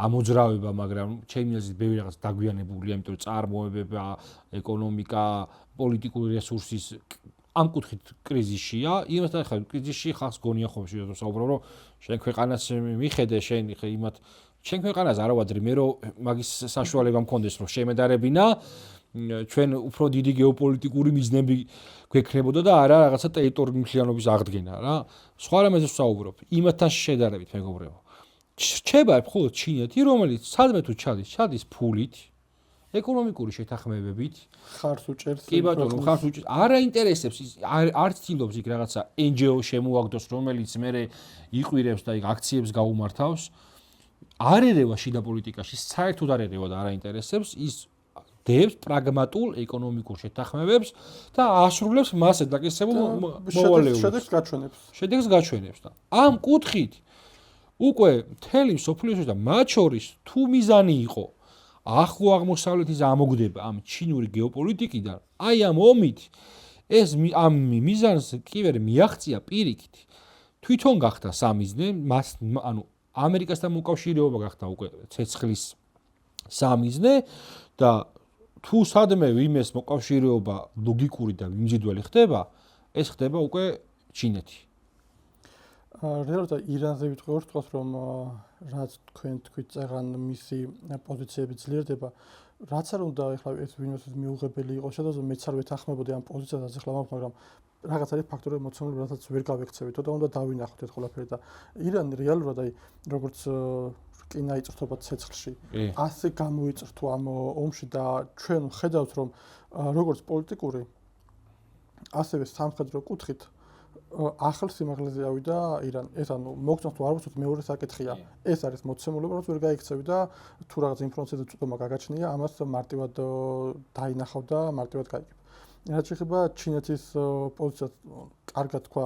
ამოძრავება, მაგრამ ჩემი აზრით ბევრი რაღაც დაგვიანებულია, იმიტომ რომ წარმოებება, ეკონომიკა, პოლიტიკური რესურსის ამ კუთხით კრიზისშია. იმასთან ახლა კრიზისში ხალხს გონია ხომ საუბრობ, რომ შენ ქვეყანას მიხედე, შენ იმათ შენ ქვეყანას არ ავადრი, მე რომ მაგის საშუალება მქონდეს, რომ შემედარებინა, ჩვენ უფრო დიდი გეოპოლიტიკური მიზნები გვექნებოდა და არა რაღაცა ტერიტორიული მთლიანობის აღდგენა რა. სხვა რამეზე ვსაუბრობ, იმათთან შედარებით მეგობრებო. რჩება მხოლოდ ჩინეთი, რომელიც სადმე თუ ჩადის ფულით, ეკონომიკური შეთანხმებებით, ხარს უჭერს. კი ბატონო, ხარს უჭერს. არა ინტერესებს, არ ცდილობს იქ რაღაცა NGO შემოაგდოს, რომელიც მერე იყვირებს და იქ აქციებს გაუმართავს. არ ერევა შიდა პოლიტიკაში, საერთოდ არ ერევა და არ აინტერესებს, ის დებს პრაგმატულ ეკონომიკურ შეთანხმებებს და ასრულებს მასზე დაკისრებულ მოვალეობას. შედეგს გაჩვენებს და ამ კუთხით უკვე მთელი მსოფლიოში და მათ შორის თუ მიზანი იყო ახლო აღმოსავლეთის ამოგდება ამ ჩინური გეოპოლიტიკიდან, ამ ომით ეს ამ მიზანს კი ვერ მიაღწია პირიქით. თვითონ გახდა სამიზნე, ანუ ამერიკასთან მოკავშირეობა გახდა უკვე ცეცხლის სამიზნე და თუ სადმე ვიმეს მოკავშირეობა ლოგიკური და მიმზიდველი ხდება, ეს ხდება უკვე ჩინეთი. რეალურად ირანზე ვიტყოდი თქვათ, რომ რაც თქვენ თქვით წეღან მისი პოზიციები ძლიერდება, რაც არ უნდა ეხლა ეს ვინმეს მიუღებელი იყოს, შესაძლოა მეც არ ვეთანხმებოდი ამ პოზიციას ეხლა მაქვს, მაგრამ რაღაც არის ფაქტორები მოცემული, რასაც ვერ გავექცევით და უნდა დავინახოთ ეს ყველაფერი და ირანი რეალურად როგორც რკინა იწრთობა ცეცხლში, ასე გამოიწრთვა ამ ომში და ჩვენ ხედავთ, რომ როგორც პოლიტიკური, ასევე სამხედრო კუთხით ახალ სიმაღლეზე ავიდა ირანი. ეს მოგწონს თუ არ ვუწევთ მეორე საკითხია. ეს არის მოცემული, რომელიც ვერ გაიქცევი და თუ რაღაც ინფორმაციაზე წვდომა გაგაჩნია, ამას მარტივად დაინახავ და მარტივად გაიგებ. რაც შეეხება ჩინეთის პოზიციას, კარგად თქვა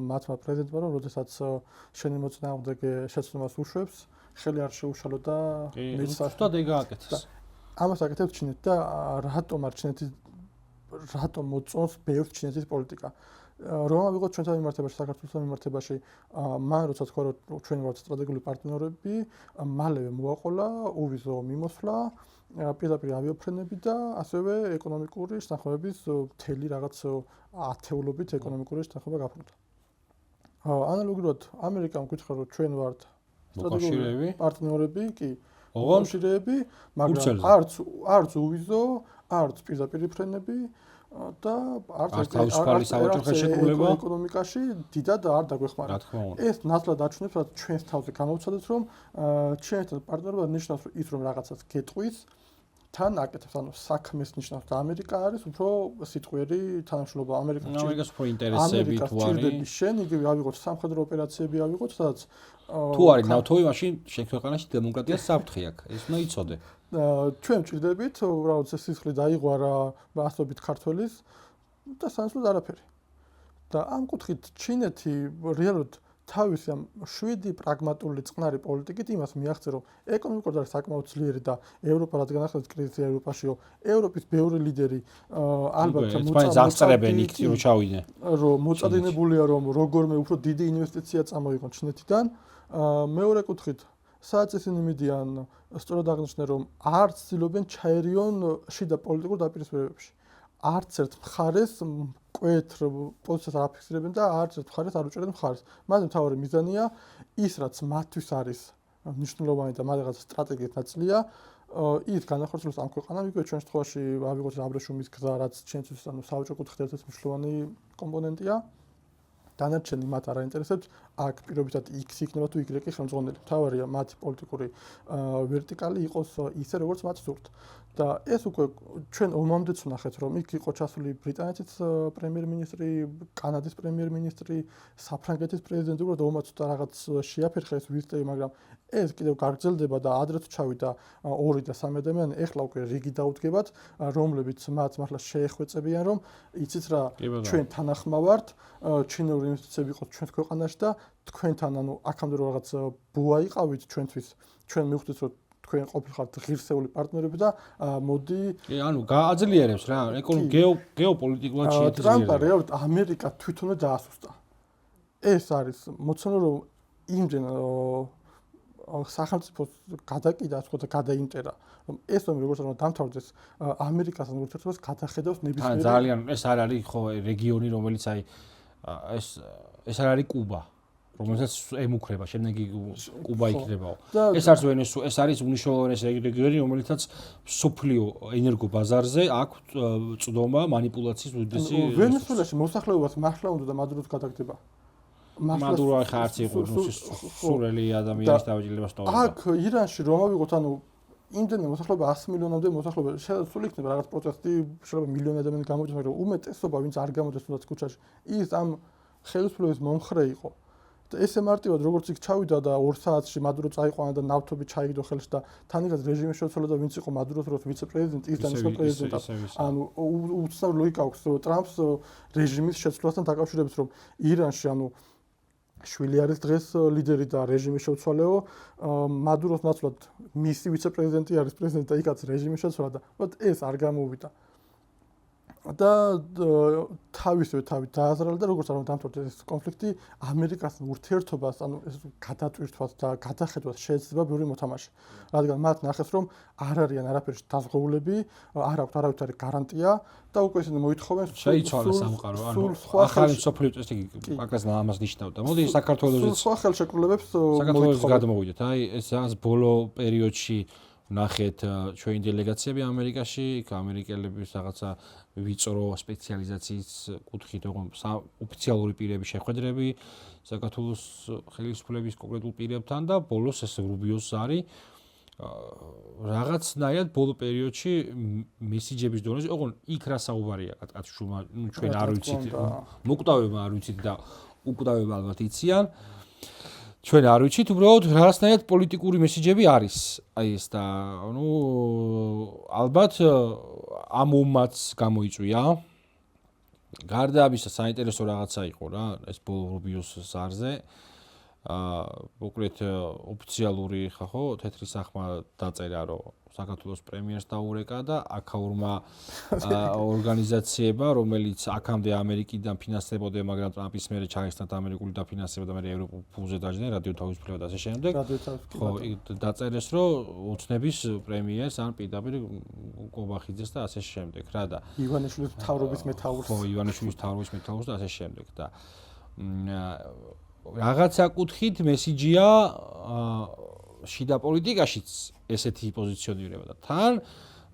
მათმა პრეზიდენტმა, რომ როდესაც შენი მოწინააღმდეგე შეცდომას უშვებს, ხელი არ შეუშალო და მიცდად ეგააკეთეს. ამას აკეთებს ჩინეთი და რატომ მოწონს ბევრს ჩინეთის პოლიტიკა. რომ ავიღოთ ჩვენთან მიმართებაში, საქართველოსთან მიმართებაში, მან როცა თქვა, რომ ჩვენ ვართ სტრატეგიული პარტნიორები, მალევე მოაყოლა უვიზო მიმოსვლა, პირდაპირ ავიაფრენები და ასევე ეკონომიკური შეთანხმებების მთელი რაღაც ათეულობით ეკონომიკური შეთანხმება გაფორმდა. ანალოგიურად ამერიკამ გითხრა რომ ჩვენ ვართ მოკავშირეები, პარტნიორები, კი, ოღონდ მოკავშირეები, მაგრამ ქურცელზე. არც უვიზო, არც პირდაპირ ფრენები და არც თავისუფალი სავაჭრო ხელშეკრულება ეკონომიკაში დიდად არ დაგვეხმარა. რა თქმა უნდა. ეს ნაცვლად აჩვენებს, რომ ჩვენს თავზე გამოვცადეთ, რომ ჩვენთან პარტნიორობა ნიშნავს ის, რომ რაღაცას გეტყვის, თან აკეთებს, ანუ საქმეს ნიშნავს და ამერიკა არის უფრო სიტყვიერი თანამშრომლობა. ამერიკას უფრო ინტერესები თუ არის. შენ იგივე ავიღოთ სამხედრო ოპერაციები ავიღოთ, სადაც თუ არის ნავთობი, მაშინ შენ ქვეყანაში დემოკრატიას საფრთხე აქვს. ეს უნდა იცოდე. ჩვენ ჭირდებით, უბრალოდ სისხლი დაიღვარა ასობით ქართველის და სანაცვლოდ არაფერი. და ამ კუთხით ჩინეთი რეალურად თავისი ამ 7 პრაგმატული წყნარი პოლიტიკით იმას მიაღწია, რომ ეკონომიკურად არის საკმაოდ ძლიერი და ევროპა რადგან ახლა კრიზისი ევროპაშიო, ევროპის ბევრი ლიდერი ალბათ მოწასწრებენ იქ რომ ჩავიდნენ. რომ მოწადინებულია რომ როგორმე უფრო დიდი ინვესტიცია წამოიღონ ჩინეთიდან. მეორე კუთხით სადაც ისინი მიდიან, სწორად აღნიშნე, რომ არც ცდილობენ ჩაერიონ შიდა პოლიტიკურ დაპირისპირებებში. არც ერთ მხარეს მკვეთრ პოზიციას არ აფიქსირებენ და არც ერთ მხარეს არ უჭერენ მხარს. მათი მთავარი მიზანია ის, რაც მათთვის არის მნიშვნელოვანი და რაღაც სტრატეგიით ნაწილია, ის განახორციელოს ამ ქვეყანამ, იგივე ჩვენ შემთხვევაში ავიღოთ აბრეშუმის გზა, რაც ჩვენთვის ანუ საავაჭრო კუთხით ერთ-ერთი მნიშვნელოვანი კომპონენტია. დანარჩენი მათ არ აინტერესებს, აქ პირობითად X იქნება თუ Y ხელმძღვანელი. მთავარია მათი პოლიტიკური ვერტიკალი იყოს ისე, როგორც მათ სურთ. და ეს უკვე ჩვენ ომამდეც ვნახეთ, რომ იქ იყო ჩასული ბრიტანეთის პრემიერ-მინისტრი, კანადის პრემიერ-მინისტრი, საფრანგეთის პრეზიდენტი, უბრალოდ ომად ცოტა რაღაც შეაფერხა ეს ვიზიტები, მაგრამ ეს კიდევ გაგრძელდება და ადრეც ჩავიდა 2 და 3 ადამიანი, ეხლა უკვე რიგი დაუდგებათ, რომლებიც მათ მართლა შეეხვეწებიან, რომ იცით რა, ჩვენ თანახმა ვართ, ჩინური ინვესტიციები იყოს ჩვენს ქვეყანაში და თქვენთან, ანუ აქამდე რომ რაღაც ბუა იყავით ჩვენთვის, ჩვენ მივხვდით, რომ თქვენ ყოფილიყავთ ღირსეული პარტნიორები და მოდი ანუ გააძლიერებს რა გეოპოლიტიკურად შეეთიშება. ტრამპა რეალურად ამერიკა თვითონვე დაასუსტა. ეს არის მოცემული რომ იმდენ სახელმწიფოს გადაკიდა, ასე ვთქვათ, გადაინტერა, რომ ეს ომი როგორც რომ დამთავრდეს, ამერიკასთან ურთიერთობას გადახედავს ნებისმიერი. ძალიან ეს არ არის ხო რეგიონი, რომელიც აი ეს არ არის კუბა. რომელსაც ემუქრება, შემდეგი კუბა იქნებაო. ეს არის ეს არის უნიშნულოვანი რეგიონი, რომელიცაც სოფლიო ენერგო ბაზარზე აქვს წვდომა მანიპულაციის უდიდესი. ვენესუელაში მოსახლეობას მართლა უნდა და მადუროს გადაგდება. მადურო ახლა არც იყო სურელი ადამიანის დავაჭირებას ტოვება. აქ ირანში რომ ავიღოთ, ანუ იმდენი მოსახლეობა 100 მილიონამდე მოსახლეობა სულ იქნება რაღაც პროტესტი, შეიძლება მილიონი ადამიანი გამოდის, მაგრამ უმეტესობა ვინც არ გამოდის თუნდაც ქუჩაში, ის ამ ხელისუფლების მომხრე იყო. და ესე მარტივად როგორც იქ ჩავიდა და 2 საათში მადურო წაიყვანა და ნავთობი ჩაიგდო ხელში და თანიღაც რეჟიმის შეცვალა და ვინც იყო მადუროს დროს ვიცე-პრეზიდენტი, ის დანიშნა პრეზიდენტად. ანუ უცნაური ლოგიკა აქვს ტრამპს რეჟიმის შეცვლასთან დაკავშირებით, რომ ირანში ანუ შვილი არის დღეს ლიდერი და რეჟიმის შეცვალეო, მადუროს ნაცვლად მისი ვიცე-პრეზიდენტი არის პრეზიდენტი და იქაც რეჟიმის შეცვალა და ეს არ გამოვიდა. და თავისივე თავით დააზრალა და როგორც არ დამთავრდა ეს კონფლიქტი, ამერიკასთან ურთიერთობას, ანუ ეს გადატვირთვას და გადახედვას შეეძლება ბევრი მოთამაშე. რადგან მათ ნახეს, რომ არ არიან არაფერში დაზღვეულები, არ აქვთ არავითარი გარანტია და უკვე ისინი მოითხოვენ შეიცვალა სამყარო, ანუ ახალი სოფლიო წესი აკრას ამას ნიშნავდა. მოდი საქართველოს სხვა ხელშეკრულებებს საქართველოს გადმოვიდეთ. აი ეს რაღაც ბოლო პერიოდში ნახეთ ჩვენი დელეგაციები ამერიკაში, ამერიკელების რაღაცა ვიწრო სპეციალიზაციის კუთხით, ოფიციალური პირების შეხვედრები საქართველოს ხელისუფლების კონკრეტულ პირებთან და ბოლოს ეს რუბიოს არის რაღაცნაირად ბოლო პერიოდში მესიჯების დონეზე, ოღონდ იქ რა საუბარია კაცშულმა, ჩვენ არ ვიცით, მოკვდავება არ ვიცით და უკვდავება ალბათ იციან. ჩვენ არ ვიცით, უბრალოდ რაღაცნაირად პოლიტიკური მესიჯები არის. აი ეს და ანუ ალბათ ამ ომმაც გამოიწვია. გარდა ამისა, საინტერესო რაღაცა იყო რა, ეს ბოლო რუბიოს ზარზე. მოკლედ ოფიციალური ხო, თეთრი სახმა დაწერა, რომ საქართველოს პრემიერს დაურეკა და აქაურმა ორგანიზაციებმა, რომელიც აქამდე ამერიკიდან ფინანსდებოდა, მაგრამ ტრამპის მერე ჩაიხსნათ ამერიკული დაფინანსება და მერე ევროპულ ფულზე დაჯდნენ რადიო თავისუფლება და ასე შემდეგ. ხო, დაწერეს, რომ ოცნების პრემიერს ან პირდაპირ კობახიძეს და ასე შემდეგ რა და ივანიშვილის მთავრობის მეთაურს. ხო, ივანიშვილის მთავრობის მეთაურს და ასე შემდეგ და რაღაცა კუთხით მესიჯია შიდა პოლიტიკაშიც ესეთი პოზიციონირება და თან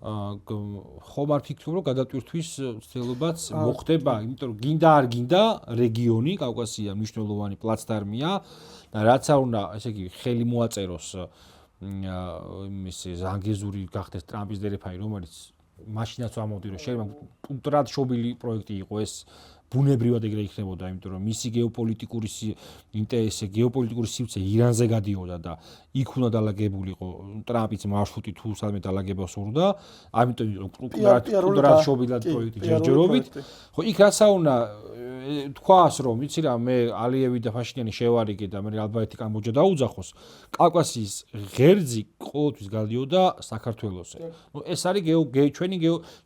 ხომ არ ფიქრობ რომ გადატვირთვის ცდილობაც მოხდება, იმიტომ რომ გინდა არ გინდა რეგიონი კავკასია მნიშვნელოვანი პლაცდარმია და რაც არ უნდა, ესე იგი, ხელი მოაწეროს იმის ზანგეზური გახდეს ტრამპის დერეფანი, რომელიც მაშინაც ამოვდი რომ შეიძლება პუნკტრად შობილი პროექტი იყო ეს ბუნებრივად ეგრე იქნებოდა, იმიტომ რომ მისი გეოპოლიტიკური ინტერესი, გეოპოლიტიკური სივრცე ირანზე გადიოდა და იქ უნდა დალაგებულიყო ტრამპის მარშრუტი თუ სადმე დალაგებას სურდა, ამიტომ პუნკტრად შობილად პროექტი ჯერჯერობით. ხო, იქ რაც აუნა თქვას რომ იცი რა მე ალიევი და ფაშინიანი შევარიგე და მე ალბათი კამბოჯა დაუძახოს, კავკასიის ღერძი ყოველთვის გადიოდა საქართველოსზე. ნუ ეს არის ჩვენი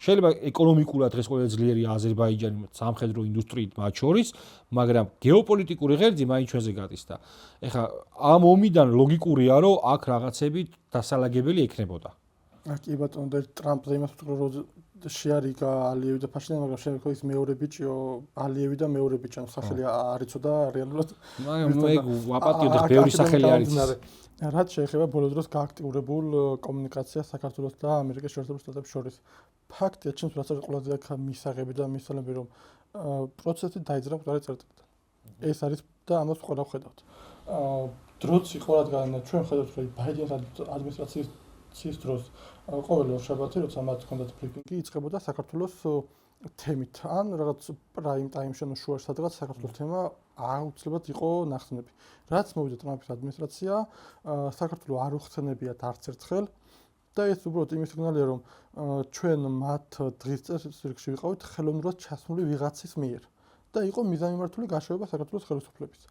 შეიძლება ეკონომიკურად დღეს ყველაზე ძლიერი აზერბაიჯანი სამხედრო ინდუსტრიით მათ შორის, მაგრამ გეოპოლიტიკური ღერძი მაინც ჩვენზე გადის და ეხლა ამ ომიდან ლოგიკურია რომ აქ რაღაცები დასალაგებელი ექნებოდა. კი ბატონო და ტრამპზე იმას ვთქვი რომ შეარიგა ალიევი და ფაშინიანი, მაგრამ შემდგომ ის მეორე ბიჭიო ალიევი და მეორე ბიჭი სახელი არ იცოდა რეალურად. მაგრამ ეგ ვაპატიოდეთ ბევრი სახელი არის. რაც შეეხება ბოლო დროს გააქტიურებულ კომუნიკაციას საქართველოს და ამერიკის შეერთებულ შტატებს შორის. ფაქტია, ჩემს რაც არის ყველაზე აქ მისაღები და მისალები რომ პროცესი დაიძრა მკვდარი წერტილთან. ეს არის და ამას ყველა ვხედავთ. დროც იყო რადგან ჩვენ ხედავთ რომ ბაიდენის ადმინისტრაციის დროს ყოველი ორშაბათი როცა მათ ჰქონდათ ბრიფინგი იწყებოდა საქართველოს თემით ან რაღაც პრაიმ ტაიმში ან შუაში სადღაც საქართველოს თემა აუცილებლად იყო ნახსენები. რაც მოვიდა ტრამპის ადმინისტრაცია, საქართველოს არ უხსენებიათ არც ერთხელ და ეს უბრალოდ იმის სიგნალია რომ ჩვენ მათ დღის წესრიგში ვიყავით ხელოვნურად ჩასმული ვიღაცის მიერ და იყო მიზანმიმართული გაშოება საქართველოს ხელისუფლების.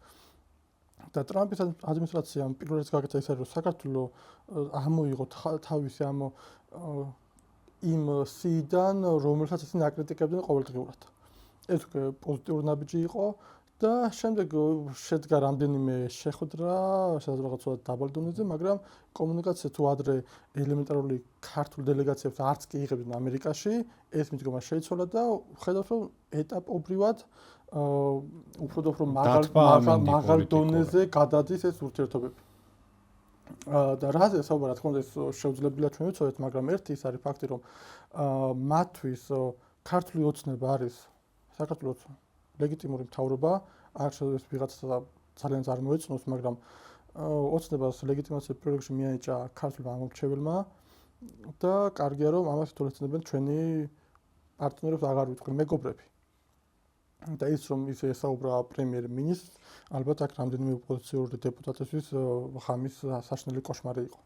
და ტრამპის ადმინისტრაციამ პირველ რიგში გაკეთა ის არის რომ საქართველოს ამოიღო თავისი იმ სიდან რომელსაც ისინი აკრიტიკებდნენ ყოველდღიურად. ეს უკვე პოზიტიური ნაბიჯი იყო და შემდეგ შედგა რამდენიმე შეხვედრა, სადაც რაღაცა დაბალ დონეზე, მაგრამ კომუნიკაცია თუ ადრე ელემენტარული ქართულ დელეგაციებს არც კი იღებდნენ ამერიკაში, ეს მიდგომა შეიცვალა და ხედავთ რომ ეტაპობრივად უფრო მაღალ დონეზე გადადის ეს ურთიერთობები. და რაზე საუბარი, რა თქმა უნდა, ეს შეუძლებელია ჩვენ ვიცოდეთ, მაგრამ ერთი ის არის ფაქტი, რომ მათთვის ქართული ოცნება არის საქართველოს ლეგიტიმური მთავრობა, არ შეიძლება ვიღაცა ძალიან წარმოეწნოს, მაგრამ ოცნებას ლეგიტიმაცია პირველ რიგში მიანიჭა ქართულმა ამომრჩეველმა და კარგია რომ ამას ითვალისწინებენ ჩვენი პარტნიორებს, აღარ ვიტყვი მეგობრები. და ის რომ ის ესაუბრა პრემიერ-მინისტრს, ალბათ აქ რამდენიმე ოპოზიციური დეპუტატისთვის ხამის საშნელი კოშმარი იყო.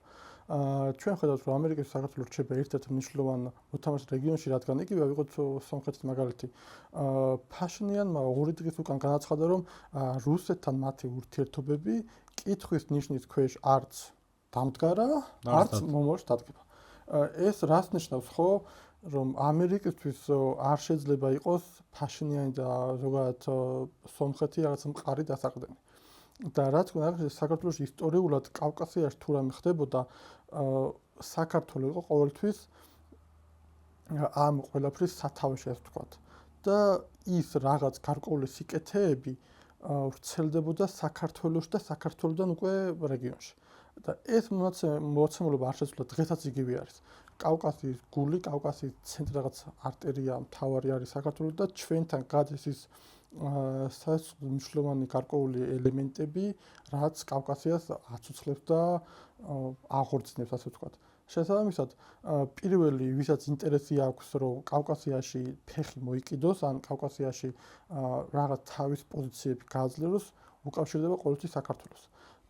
ჩვენ ხედავთ რომ ამერიკის საქართველოს რჩება ერთ-ერთ მნიშვნელოვან მოთამაშე რეგიონში, რადგან იგივე ვიყოთ სომხეთის მაგალითი. ფაშინიანმა 2 დღის უკან განაცხადა რომ რუსეთთან მათი ურთიერთობები კითხვის ნიშნის ქვეშ არც დამდგარა, არც მომავალში დადგება. ეს რას ნიშნავს ხო? რომ ამერიკისთვის არ შეიძლება იყოს ფაშინიანი და ზოგადად სომხეთი რაღაც მყარი დასაყრდენი. და რაც გვინდა საქართველოს ისტორიულად კავკასიაში თუ რამე ხდებოდა, საქართველოს იყო ყოველთვის ამ ყველაფრის სათავეში, ასე ვთქვათ. და ის რაღაც გარკვეული სიკეთეები ვრცელდებოდა საქართველოში და საქართველოსთან უკვე რეგიონში. და ეს მოცემულობა არ შეცვლა დღესაც იგივე არის. კავკასიის გული, კავკასიის ცენტრი რაღაც არტერია მთავარი არის საქართველოს და ჩვენთან გადის ის მნიშვნელოვანი გარკვეული ელემენტები, რაც კავკასიას აცოცხლებს და აღორძინებს, ასე ვთქვათ. შესაბამისად, პირველი, ვისაც ინტერესი აქვს, რომ კავკასიაში ფეხი მოიკიდოს, ან კავკასიაში რაღაც თავის პოზიციები გააძლიეროს, უკავშირდება ყოველთვის საქართველოს.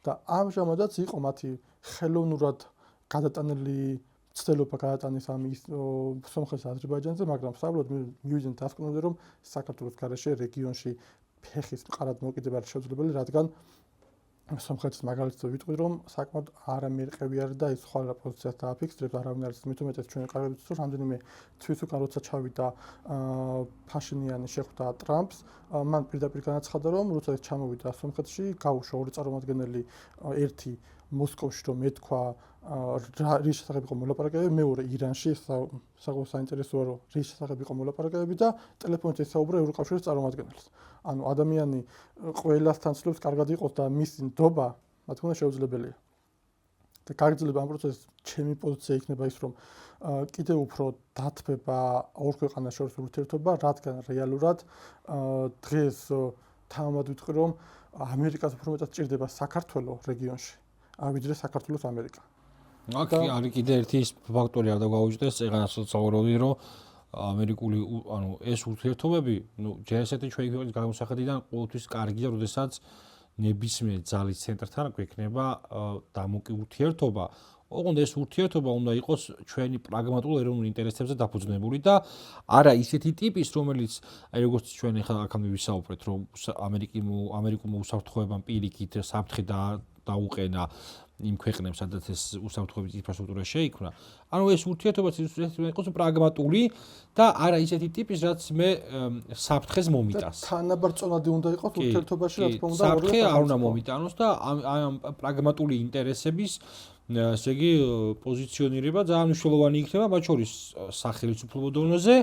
და ამჟამადაც იყო მათი ხელოვნურად გადატანილი ცდილობა გადატანის ამის სომხეთის აზერბაიჯანზე, მაგრამ სწავლობ მივიდნენ დასკვნამდე, რომ საქართველოს გარეშე რეგიონში ფეხის მყარად მოკიდება შეუძლებელი, რადგან სომხეთის მაგალითს ვიტყვი, რომ საკმაოდ არამერყევი არის და ის სხვა პოზიციას დააფიქსირებს, არავინ არის მithumetes ჩვენ კარგად ვიცით, რომ რამდენიმე თვის უკან როცა ჩავიდა ფაშინიანი შეხვდა ტრამპს, მან პირდაპირ განაცხადა, რომ როცა ჩამოვიდა სომხეთში, გაუშვა 2 წარმომადგენელი, ერთი მოსკოვში რომ ეთქვა რის შესახებ იყო მოლაპარაკებები, მეორე ირანში საკმაოდ საინტერესოა რომ რის შესახებ იყო მოლაპარაკებები და ტელეფონით ესაუბრა ევროკავშირის წარმომადგენელს. ანუ ადამიანი ყველასთან ცდილობს კარგად იყოს და მისი ნდობა, რა თქმა უნდა, შეუძლებელია. და გაგრძელება ამ პროცესს ჩემი პოზიცია იქნება ის რომ კიდევ უფრო დათბება ორ ქვეყანას შორის ურთიერთობა, რადგან რეალურად დღეს თამამად ვიტყვი რომ ამერიკას უფრო მეტად სჭირდება საქართველოს რეგიონში, ვიდრე საქართველოს ამერიკა. აქ არის კიდე ერთი ფაქტორი არ დაგვაუჭდეს, წეგანაც ვცხოვრობდი რომ ამერიკული ეს ურთიერთობები, ჯერ ესეთი ჩვენი ქვეყნის გამოსახედიდან ყოველთვის კარგია, როდესაც ნებისმიერ ძალის ცენტრთან გვექნება დამოკი ურთიერთობა. ოღონდ ეს ურთიერთობა უნდა იყოს ჩვენი პრაგმატულ ეროვნულ ინტერესებზე დაფუძნებული და არა ისეთი ტიპის, რომელიც აი როგორც ჩვენ ახლა აქამდე ვისაუბრეთ, რომ ამერიკულ უსაფრთხოებამ პირიქით საფრთხე დაუყენა იმ ქვეყნებს, სადაც ეს უსაფრთხოების ინფრასტრუქტურა შეიქმნა. ანუ ეს ურთიერთობა იყოს პრაგმატული და არა ისეთი ტიპის, რაც მე საფრთხეს მომიტანს. თანაბარწონადი უნდა იყოს ურთიერთობაში, რა თქმა უნდა, საფრთხე არ უნდა მომიტანოს და ამ პრაგმატული ინტერესების ესე იგი პოზიციონირება ძალიან მნიშვნელოვანი იქნება მათ შორის სახელმწიფო დონეზე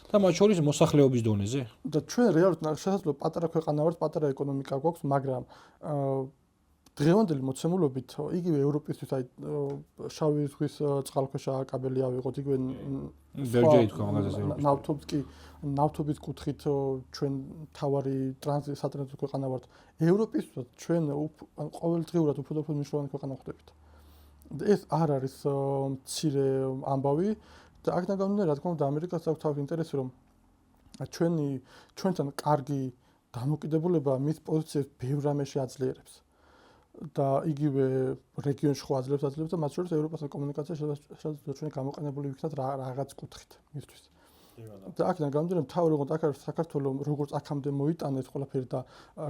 და მათ შორის მოსახლეობის დონეზე. და ჩვენ რეალურად შესაძლოა პატარა ქვეყანა ვართ, პატარა ეკონომიკა გვაქვს, მაგრამ დღევანდელი მოცემულობით იგივე ევროპისთვის აი შავი ზღვის წყალქვეშა კაბელი ავიღოთ, იგივე ნავთობის კუთხით ჩვენ თავარი სატრანზიტო ქვეყანა ვართ. ევროპისთვის ჩვენ ყოველდღიურად უფრო და უფრო მნიშვნელოვანი ქვეყანა ხდებით. ეს არ არის მცირე ამბავი და აქედან გამომდინარე, რა თქმა უნდა, ამერიკას აქვს თავისი ინტერესი, რომ ჩვენთან კარგი დამოკიდებულება მის პოზიციებს ბევრ რამეში აძლიერებს. და იგივე რეგიონში ხო აძლევს და მათ შორის ევროპასთან კომუნიკაცია შესაძლოა ჩვენ გამოყენებული ვიქნათ რაღაც კუთხით მისთვის. და აქედან გამომდინარე, თავი როგორც აქ არის საქართველოს როგორც აქამდე მოიტანეს ყველაფერი და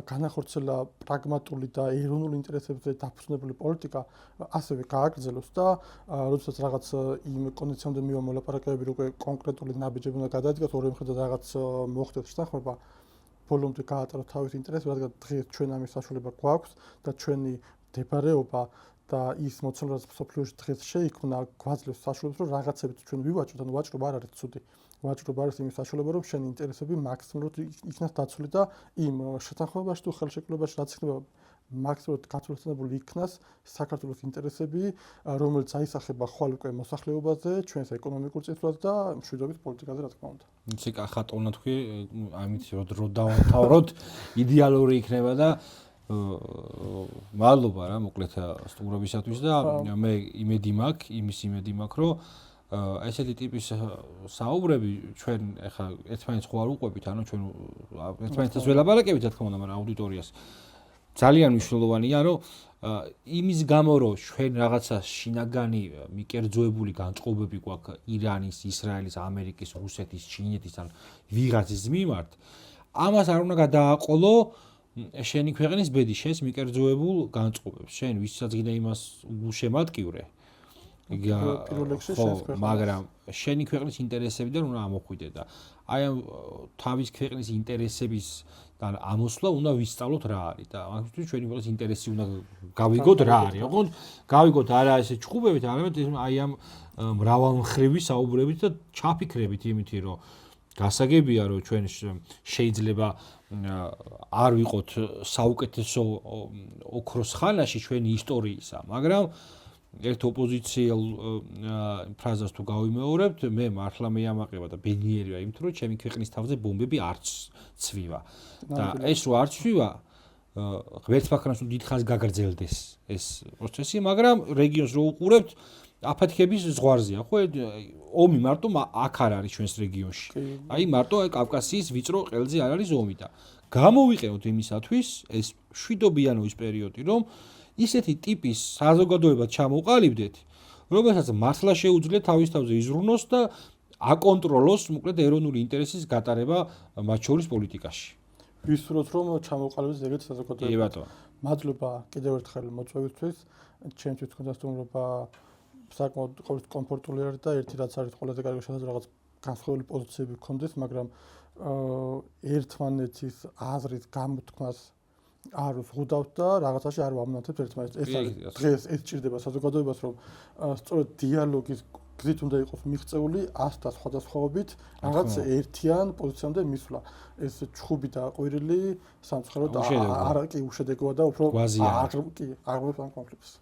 განახორციელა პრაგმატული და ეროვნული ინტერესებზე დაფუძნებული პოლიტიკა, ასევე გააგრძელოს და როდესაც რაღაც იმ კონდიციამდე მივა მოლაპარაკებები, უკვე კონკრეტული ნაბიჯები უნდა გადაადგას, ორივე მხრიდან რაღაც მოხდეს შეთანხმება, ბოლომდე გაატაროთ თავის ინტერესს, რადგან დღეს ჩვენ ამის საშუალება გვაქვს და ჩვენი მდებარეობა და ის მოცემული, რაც მსოფლიოში დღეს შეიქმნა, გვაძლევს საშუალებას, რომ რაღაცებით ჩვენ ვივაჭროთ, ანუ ვაჭრობა არ არის ცუდი. ვაჭრობა არის იმის საშუალება, რომ შენი ინტერესები მაქსიმალურად იქნას დაცული და იმ შეთანხმებაში თუ ხელშეკრულებაში რაც იქნება მაქსიმალურად გაცვლისწინებული იქნას საქართველოს ინტერესები, რომელიც აისახება ხვალ უკვე მოსახლეობაზე, ჩვენს ეკონომიკურ წინსვლაზე და მშვიდობის პოლიტიკაზე, რა თქმა უნდა. იცი ხატონა თქვი, ამით რო დავამთავროთ, იდეალური იქნება და მადლობა რა მოკლედ სტუმრობისათვის და მე იმედი მაქვს, რომ ესეთი ტიპის საუბრები ჩვენ ახლა ერთმანეთს ხო არ უყვებით, ანუ ჩვენ ერთმანეთს ველაპარაკებით, რა თქმა უნდა, მაგრამ აუდიტორიას ძალიან მნიშვნელოვანია, რომ იმის გამო, რომ ჩვენ რაღაცა შინაგანი მიკერძოებული განწყობები გვაქვს ირანის, ისრაელის, ამერიკის, რუსეთის, ჩინეთის ან ვიღაცის მიმართ, ამას არ უნდა გადააყოლო შენი ქვეყნის ბედი, შენს მიკერძოებულ განწყობებს. შენ ვისაც გინდა იმას უშემატკივრე. მაგრამ შენი ქვეყნის ინტერესებიდან უნდა ამოხვიდე და აი ამ თავის ქვეყნის ინტერესებისგან ამოსვლა უნდა ვისწავლოთ რა არის და მაგისთვის ჩვენი ქვეყნის ინტერესი უნდა გავიგოთ რა არის. ოღონდ გავიგოთ არა ესე ჭუბებით, არამედ აი ამ მრავალმხრივი საუბრებით და ჩაფიქრებით იმითი, რომ გასაგებია, რომ ჩვენ შეიძლება არ ვიყოთ საუკეთესო ოქროს ხანაში ჩვენი ისტორიისა, მაგრამ ერთ ოპოზიციელ ფრაზას თუ გავიმეორებთ, მე მართლა მეამაყება და ბედნიერია იმით, რომ ჩემი ქვეყნის თავზე ბომბები არ ცვივა. და ეს რო არ ცვივა, ღმერთს მაქრას რომ დიდხანს გაგრძელდეს ეს პროცესი, მაგრამ რეგიონს რო უყურებთ, აფეთქების ზღვარზეა, ხო? ომი მარტო აქ არ არის ჩვენს რეგიონში. აი მარტო კავკასიის ვიწრო ყელზე არ არის ომი და გამოვიყენოთ იმისათვის ეს შვიდობიანობის პერიოდი, რომ ისეთი ტიპის საზოგადოებად ჩამოყალიბდეთ, რომელსაც მართლა შეუძლია თავის თავზე იზრუნოს და აკონტროლოს მოკლედ ეროვნული ინტერესის გატარება მათ შორის პოლიტიკაში. ვისურვოთ რომ ჩამოყალიბდეს ეგეთი საზოგადოება. კი ბატონო. მადლობა კიდევ ერთხელ მოწვევისთვის. ჩემთვის თქვენთან სტუმრობა საკმაოდ ყოველთვის კომფორტული არის და ერთი რაც არის ყველაზე კარგი შესაძლოა რაღაც განსხვავებული პოზიციები გქონდეს, მაგრამ ერთმანეთის აზრის გამოთქმას არ ვღუდავთ და რაღაცაში არ ვამონათებთ ერთმანეთს. ეს არის კი, დღეს ეს ჭირდება საზოგადოებას, რომ სწორედ დიალოგის გზით უნდა იყოს მიღწეული 100 და სხვადასხვაობით რაღაც ერთიან პოზიციამდე მისვლა. ეს ჩხუბი და ყვირილი სამწუხაროდ უშედეგოა. არა კი უშედეგოა და უფრო გვაზია. კი აღრმევს ამ კონფლიქტს.